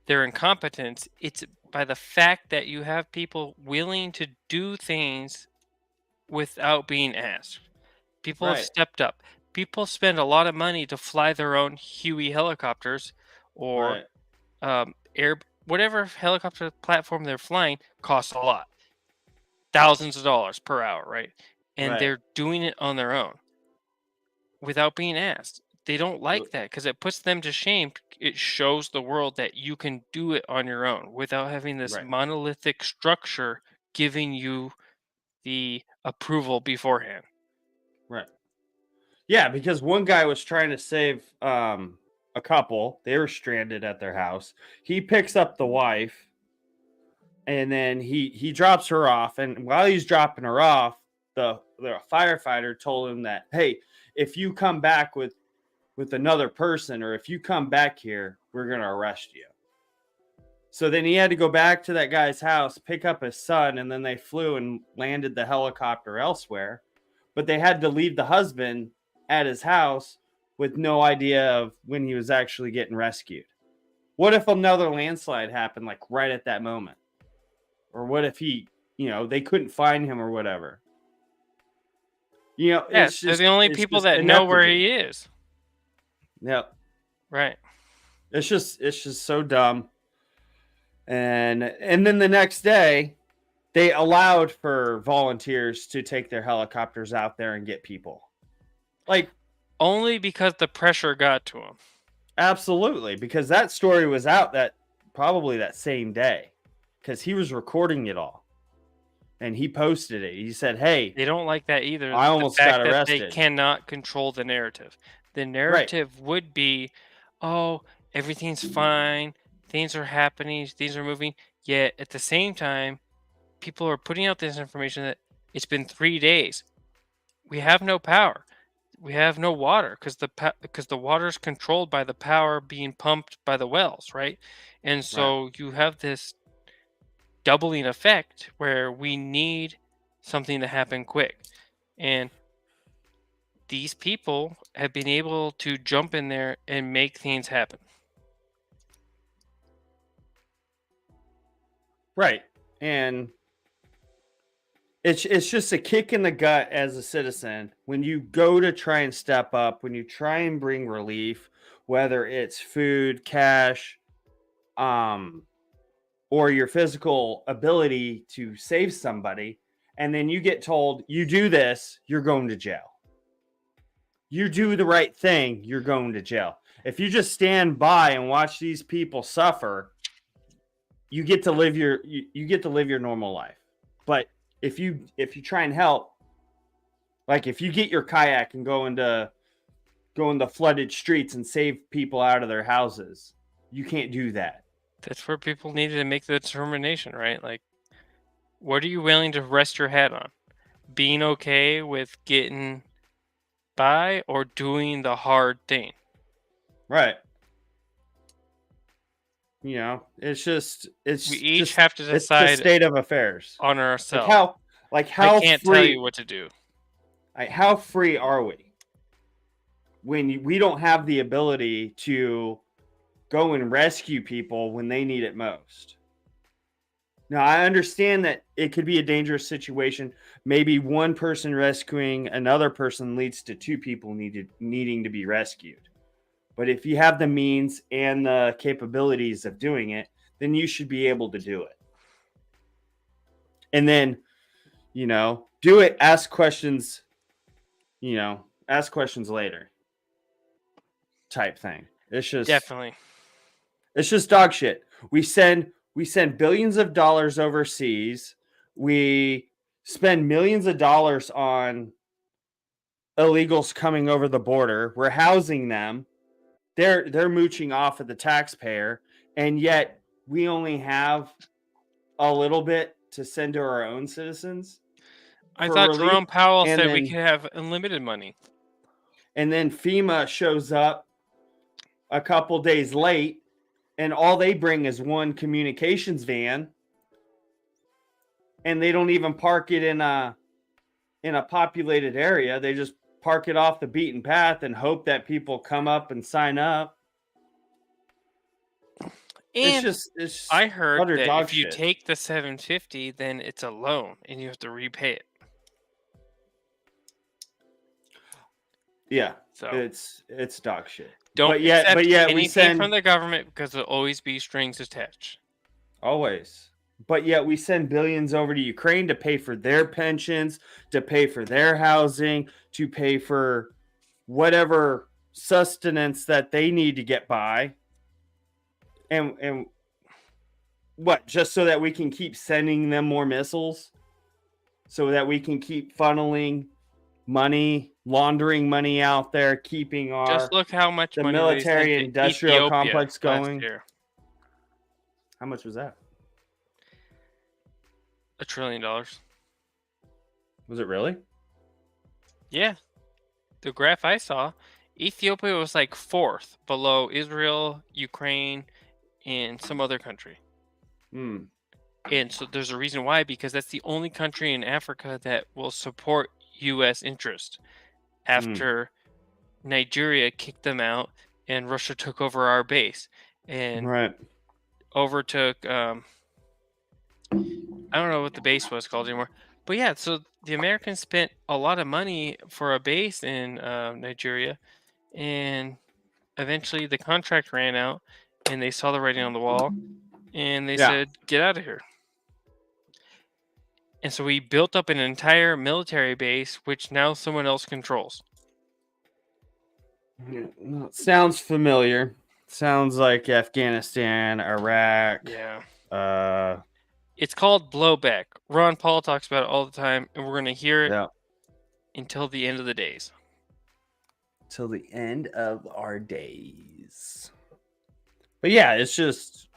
Speaker 1: their incompetence, it's by the fact that you have people willing to do things without being asked. People have
Speaker 2: Right.
Speaker 1: stepped up. People spend a lot of money to fly their own Huey helicopters or
Speaker 2: Right.
Speaker 1: whatever helicopter platform they're flying costs a lot. Thousands of dollars per hour, right? And
Speaker 2: Right.
Speaker 1: they're doing it on their own without being asked. They don't like that because it puts them to shame. It shows the world that you can do it on your own without having this
Speaker 2: Right.
Speaker 1: monolithic structure giving you the approval beforehand.
Speaker 2: Right. Yeah, because one guy was trying to save a couple. They were stranded at their house. He picks up the wife, and then he drops her off. And while he's dropping her off, the firefighter told him that, hey, if you come back with another person, or if you come back here, we're gonna arrest you. So then he had to go back to that guy's house, pick up his son, and then they flew and landed the helicopter elsewhere. But they had to leave the husband at his house with no idea of when he was actually getting rescued. What if another landslide happened like right at that moment? Or what if he, they couldn't find him or whatever? You know,
Speaker 1: Yeah, they're the only
Speaker 2: it's
Speaker 1: people
Speaker 2: just
Speaker 1: that know where
Speaker 2: ineptitude.
Speaker 1: he is.
Speaker 2: Yeah,
Speaker 1: Right.
Speaker 2: it's just so dumb. And then the next day, they allowed for volunteers to take their helicopters out there and get people. Like,
Speaker 1: Only because the pressure got to him.
Speaker 2: absolutely, because that story was out that probably that same day, because he was recording it all, and he posted it. He said, "Hey,
Speaker 1: They don't like that either.
Speaker 2: I
Speaker 1: The
Speaker 2: almost got
Speaker 1: fact that they
Speaker 2: arrested."
Speaker 1: cannot control the narrative. The
Speaker 2: Right,
Speaker 1: narrative would be, oh, everything's fine, things are happening, things are moving. Yet at the same time, people are putting out this information that it's been 3 days. We have no power. We have no water because the water is controlled by the power being pumped by the wells, right? And
Speaker 2: right,
Speaker 1: so you have this doubling effect where we need something to happen quick. And these people have been able to jump in there and make things happen.
Speaker 2: right, and it's just a kick in the gut as a citizen when you go to try and step up, when you try and bring relief, whether it's food, cash, um, or your physical ability to save somebody, and then you get told you do this, you're going to jail. You do the right thing, you're going to jail. If you just stand by and watch these people suffer, you get to live you get to live your normal life. But if you try and help, like if you get your kayak and go into flooded streets and save people out of their houses, you can't do that.
Speaker 1: That's where people needed to make the determination, right? Like, what are you willing to rest your head on? Being okay with getting by or doing the hard thing?
Speaker 2: Right. You know, it's
Speaker 1: We each have to
Speaker 2: it's the
Speaker 1: decide
Speaker 2: state of affairs.
Speaker 1: on
Speaker 2: Like
Speaker 1: ourselves. I
Speaker 2: how
Speaker 1: can't tell you what to do.
Speaker 2: how free are we when we don't have the ability to go and rescue people when they need it most? Now, I understand that it could be a dangerous situation. Maybe one person rescuing another person leads to two people needing to be rescued. But if you have the means and the capabilities of doing it, then you should be able to do it. And then, do it, ask questions later type thing.
Speaker 1: Definitely.
Speaker 2: It's just dog shit. We send billions of dollars overseas. We spend millions of dollars on illegals coming over the border. We're housing them. They're mooching off at the taxpayer, and yet we only have a little bit to send to our own citizens.
Speaker 1: I
Speaker 2: for
Speaker 1: thought
Speaker 2: relief,
Speaker 1: Jerome Powell
Speaker 2: and
Speaker 1: said we
Speaker 2: then-
Speaker 1: could have unlimited money.
Speaker 2: And then FEMA shows up a couple days late, and all they bring is one communications van, and they don't even park it in a populated area. They just park it off the beaten path and hope that people come up and sign up.
Speaker 1: And
Speaker 2: it's
Speaker 1: I heard
Speaker 2: utter
Speaker 1: that
Speaker 2: dog
Speaker 1: if you
Speaker 2: shit.
Speaker 1: take the $750, then it's a loan and you have to repay it.
Speaker 2: Yeah,
Speaker 1: So
Speaker 2: it's dog shit.
Speaker 1: don't
Speaker 2: but yet
Speaker 1: accept
Speaker 2: we
Speaker 1: anything
Speaker 2: send
Speaker 1: from the government because there'll always be strings attached.
Speaker 2: always. But yet we send billions over to Ukraine to pay for their pensions, to pay for their housing, to pay for whatever sustenance that they need to get by. And what, just so that we can keep sending them more missiles? So that we can keep funneling money, laundering money out there, keeping
Speaker 1: Just look how much
Speaker 2: the
Speaker 1: money they sent
Speaker 2: military
Speaker 1: to
Speaker 2: industrial
Speaker 1: Ethiopia
Speaker 2: complex
Speaker 1: last
Speaker 2: going.
Speaker 1: year.
Speaker 2: How much was that?
Speaker 1: $1 trillion.
Speaker 2: Was it really?
Speaker 1: Yeah. The graph I saw, Ethiopia was like fourth below Israel, Ukraine, and some other country.
Speaker 2: Hmm.
Speaker 1: And so there's a reason why, because that's the only country in Africa that will support U.S. interest after Nigeria kicked them out and Russia took over our base and
Speaker 2: Right.
Speaker 1: overtook, I don't know what the base was called anymore, But yeah, so the Americans spent a lot of money for a base in Nigeria, and eventually the contract ran out, and they saw the writing on the wall, and they
Speaker 2: Yeah.
Speaker 1: said, "Get out of here." And so we built up an entire military base, which now someone else controls.
Speaker 2: Sounds familiar. Sounds like Afghanistan, Iraq.
Speaker 1: Yeah.
Speaker 2: Uh,
Speaker 1: It's called blowback. Ron Paul talks about it all the time, and we're going to hear it
Speaker 2: yeah.
Speaker 1: until the end of the days.
Speaker 2: Till the end of our days. But yeah, it's just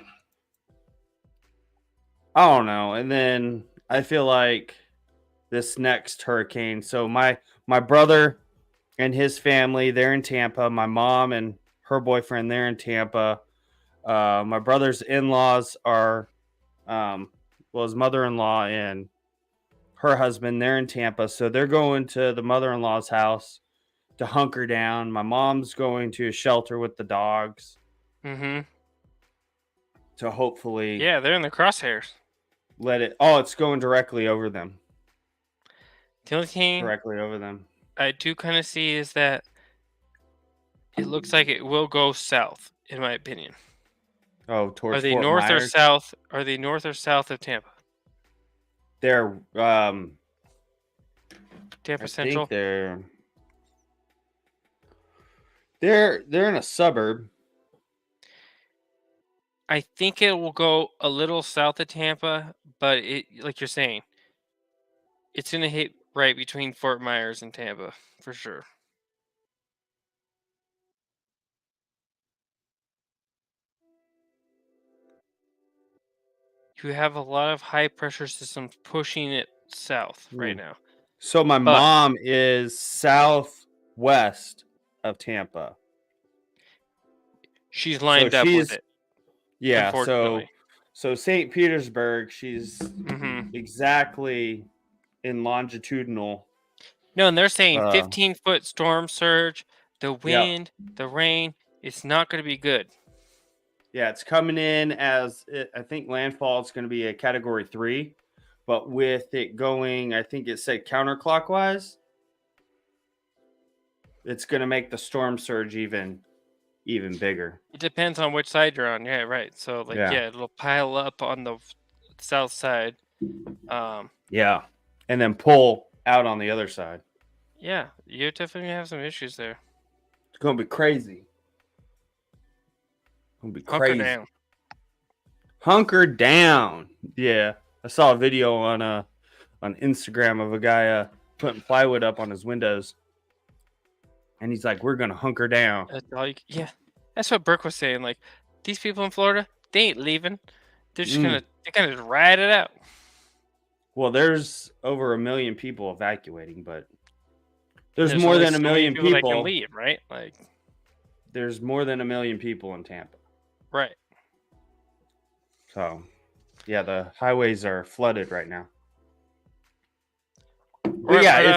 Speaker 2: I don't know. And then I feel like this next hurricane. So my brother and his family, they're in Tampa. My mom and her boyfriend, they're in Tampa. My brother's in-laws are his mother-in-law and her husband, they're in Tampa. So they're going to the mother-in-law's house to hunker down. My mom's going to a shelter with the dogs
Speaker 1: Mm-hmm.
Speaker 2: to hopefully
Speaker 1: Yeah, they're in the crosshairs.
Speaker 2: it's going directly over them.
Speaker 1: The only thing
Speaker 2: Directly over them.
Speaker 1: I do kind of see is that it looks like it will go south, in my opinion.
Speaker 2: Oh,
Speaker 1: Are
Speaker 2: towards
Speaker 1: they
Speaker 2: Fort
Speaker 1: north or
Speaker 2: Myers.
Speaker 1: south? Are they north or south of Tampa?
Speaker 2: They're
Speaker 1: Tampa
Speaker 2: I
Speaker 1: Central?
Speaker 2: think they're in a suburb.
Speaker 1: I think it will go a little south of Tampa, but it, like you're saying, it's going to hit right between Fort Myers and Tampa, for sure. You have a lot of high pressure systems pushing it south right now.
Speaker 2: So my
Speaker 1: But
Speaker 2: mom is southwest of Tampa.
Speaker 1: she's lined up with it,
Speaker 2: yeah,
Speaker 1: unfortunately.
Speaker 2: so St. Petersburg, she's
Speaker 1: Hmm.
Speaker 2: exactly in longitudinal.
Speaker 1: No, and they're saying
Speaker 2: Uh,
Speaker 1: 15-foot storm surge, the
Speaker 2: yeah.
Speaker 1: wind, the rain, it's not going to be good.
Speaker 2: Yeah, it's coming in I think landfall is going to be a category 3, but with it going, I think it said counterclockwise, it's going to make the storm surge even bigger.
Speaker 1: It depends on which side you're on. Yeah, right. So, like, yeah, it'll pile up on the south side.
Speaker 2: Yeah. And then pull out on the other side.
Speaker 1: Yeah, you're definitely gonna have some issues there.
Speaker 2: It's going to be crazy. It's going to be
Speaker 1: Hunker
Speaker 2: crazy.
Speaker 1: down.
Speaker 2: Hunker down. Yeah. I saw a video on Instagram of a guy putting plywood up on his windows. And he's like, we're going to hunker down.
Speaker 1: That's all yeah, that's what Burke was saying. Like, these people in Florida, they ain't leaving. They're just they're gonna just ride it out.
Speaker 2: Well, there's over 1 million people evacuating, but there's more
Speaker 1: only
Speaker 2: than a
Speaker 1: so many
Speaker 2: million
Speaker 1: people that
Speaker 2: people.
Speaker 1: can leave, right? Like,
Speaker 2: There's more than 1 million people in Tampa.
Speaker 1: right.
Speaker 2: So, yeah, the highways are flooded right now. But
Speaker 1: Right,
Speaker 2: yeah,
Speaker 1: right,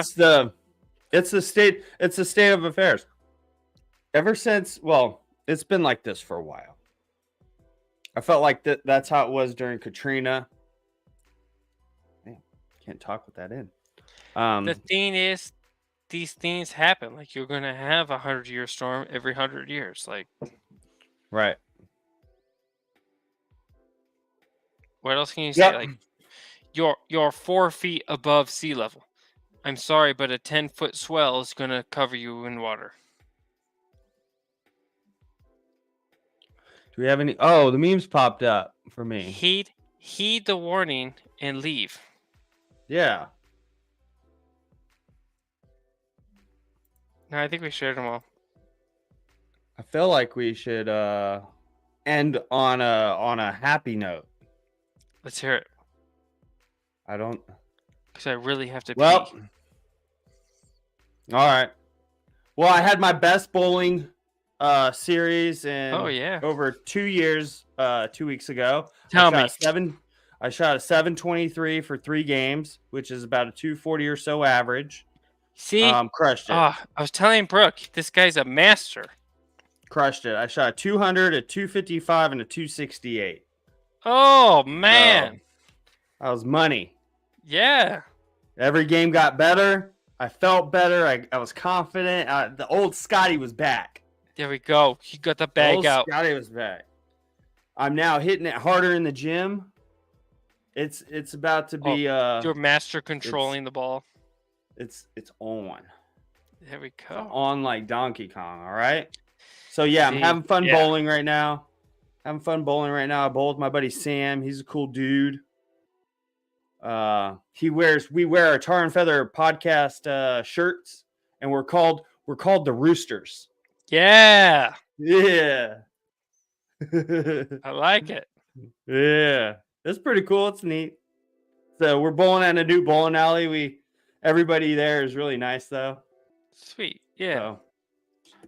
Speaker 2: it's the state of affairs. Ever since, well, it's been like this for a while. I felt like that's how it was during Katrina. Man, can't talk with that in.
Speaker 1: the thing is, these things happen. Like, you're gonna have a 100-year storm every 100 years. Like,
Speaker 2: right.
Speaker 1: what else can you say?
Speaker 2: Yep.
Speaker 1: Like, you're 4 feet above sea level. I'm sorry, but a 10-foot swell is gonna cover you in water.
Speaker 2: Do we have any? Oh, the memes popped up for me.
Speaker 1: Heed the warning and leave.
Speaker 2: Yeah.
Speaker 1: No, I think we shared them all.
Speaker 2: I feel like we should end on a happy note.
Speaker 1: Let's hear it,
Speaker 2: I don't.
Speaker 1: because I really have to pee.
Speaker 2: Well, all right. Well, I had my best bowling series in over 2 years 2 weeks ago.
Speaker 1: Tell me.
Speaker 2: I shot a 723 for 3 games, which is about a 240 or so average.
Speaker 1: See?
Speaker 2: Crushed it.
Speaker 1: I was telling Brooke, this guy's a master.
Speaker 2: Crushed it. I shot a 200, a 255, and a 268.
Speaker 1: Oh, man.
Speaker 2: That was money.
Speaker 1: Yeah.
Speaker 2: Every game got better. I felt better. I was confident. The old Scotty was back.
Speaker 1: There we go. He got the
Speaker 2: The
Speaker 1: bag
Speaker 2: old
Speaker 1: out.
Speaker 2: Scotty was back. I'm now hitting it harder in the gym. It's about to be
Speaker 1: You're master controlling the ball.
Speaker 2: it's on.
Speaker 1: There we
Speaker 2: It's
Speaker 1: go.
Speaker 2: on like Donkey Kong, all right? So yeah, I'm
Speaker 1: See?
Speaker 2: having fun
Speaker 1: Yeah.
Speaker 2: bowling right now. I bowl with my buddy Sam. He's a cool dude. We wear our Tar and Feather podcast shirts, and we're called the Roosters.
Speaker 1: Yeah.
Speaker 2: Yeah.
Speaker 1: I like it.
Speaker 2: Yeah. That's pretty cool. It's neat. So we're bowling at a new bowling alley. Everybody there is really nice though.
Speaker 1: Sweet. Yeah.
Speaker 2: So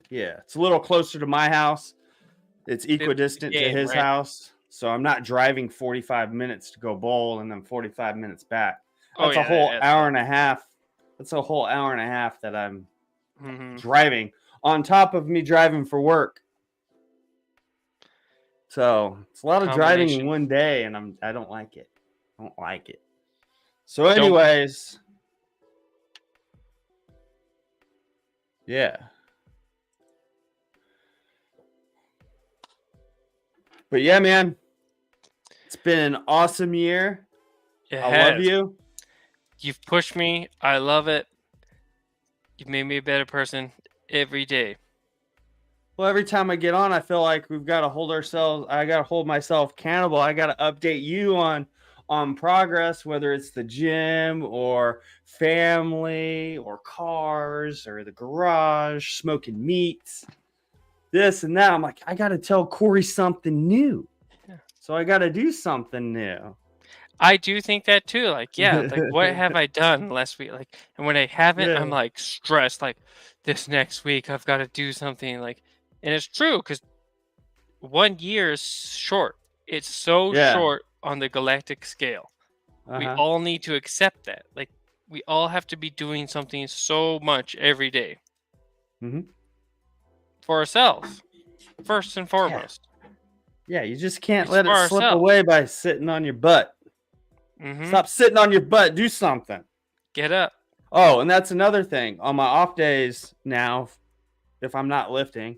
Speaker 2: yeah, it's a little closer to my house. It's equidistant to
Speaker 1: game,
Speaker 2: his
Speaker 1: right?
Speaker 2: house. So I'm not driving 45 minutes to go bowl and then 45 minutes back.
Speaker 1: Oh,
Speaker 2: That's a
Speaker 1: yeah,
Speaker 2: whole
Speaker 1: that's
Speaker 2: hour and a half. That's a whole hour and a half that I'm
Speaker 1: Mhm.
Speaker 2: driving on top of me driving for work. So it's a lot of driving in
Speaker 1: Combination.
Speaker 2: one day, and I don't like it. I don't like it. So, anyways, yeah. But yeah, man, it's been an awesome year.
Speaker 1: It
Speaker 2: I love
Speaker 1: has.
Speaker 2: you.
Speaker 1: You've pushed me. I love it. You've made me a better person every day.
Speaker 2: Well, every time I get on, I feel like we've got to hold ourselves. I got to hold myself accountable. I got to update you on progress, whether it's the gym or family or cars or the garage, smoking meats, this and that. I'm like, I got to tell Corey something new.
Speaker 1: Yeah.
Speaker 2: So I got to do something new.
Speaker 1: I do think that too. Like, yeah, like what have I done last week? Like, and when I haven't, I'm
Speaker 2: Yeah.
Speaker 1: like stressed. Like, this next week I've got to do something. Like, and it's true because 1 year is short. It's so
Speaker 2: Yeah.
Speaker 1: short on the galactic scale. We
Speaker 2: Uh-huh.
Speaker 1: all need to accept that. Like, we all have to be doing something so much every day
Speaker 2: Mhm.
Speaker 1: for ourselves, first and foremost.
Speaker 2: Yeah, you just can't
Speaker 1: It's
Speaker 2: let it
Speaker 1: for
Speaker 2: slip
Speaker 1: ourselves.
Speaker 2: away by sitting on your butt.
Speaker 1: Hmm.
Speaker 2: Stop sitting on your butt. Do something.
Speaker 1: Get up.
Speaker 2: Oh, and that's another thing. On my off days now, if I'm not lifting,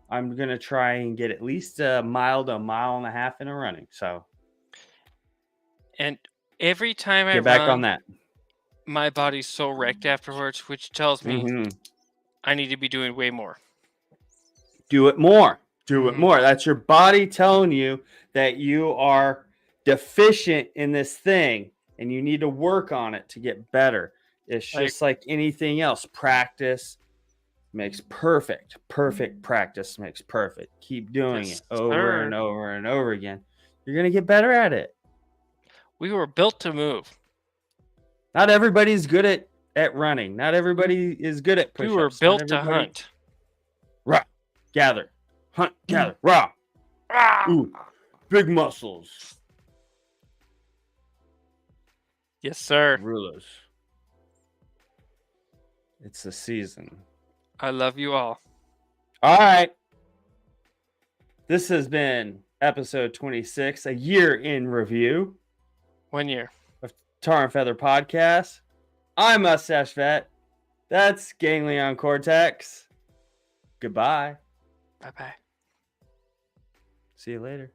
Speaker 2: I'm going to try and get at least a mile to a mile and a half in a running. So
Speaker 1: And every time I
Speaker 2: get back on
Speaker 1: run,
Speaker 2: that.
Speaker 1: my body's so wrecked afterwards, which tells me
Speaker 2: Mhm.
Speaker 1: I need to be doing way more.
Speaker 2: Do it more. Do it
Speaker 1: Mhm.
Speaker 2: more. That's your body telling you that you are deficient in this thing and you need to work on it to get better. It's just like anything else. Practice makes perfect. Perfect practice makes perfect. Keep doing
Speaker 1: Yes,
Speaker 2: it over
Speaker 1: sir.
Speaker 2: and over and over again. You're going to get better at it.
Speaker 1: We were built to move.
Speaker 2: Not everybody's good at running. Not everybody is good at
Speaker 1: We
Speaker 2: push-ups.
Speaker 1: were
Speaker 2: Not
Speaker 1: built to
Speaker 2: everybody-
Speaker 1: hunt.
Speaker 2: Rah, gather, hunt, gather, rah. Ooh, big muscles.
Speaker 1: Yes, sir.
Speaker 2: Rulers. It's the season.
Speaker 1: I love you all.
Speaker 2: All right. This has been episode 26, a year in review
Speaker 1: 1 year.
Speaker 2: of Tar and Feather Podcast. I'm Mustache Vet. That's Ganglion Cortex. Goodbye.
Speaker 1: Bye bye.
Speaker 2: See you later.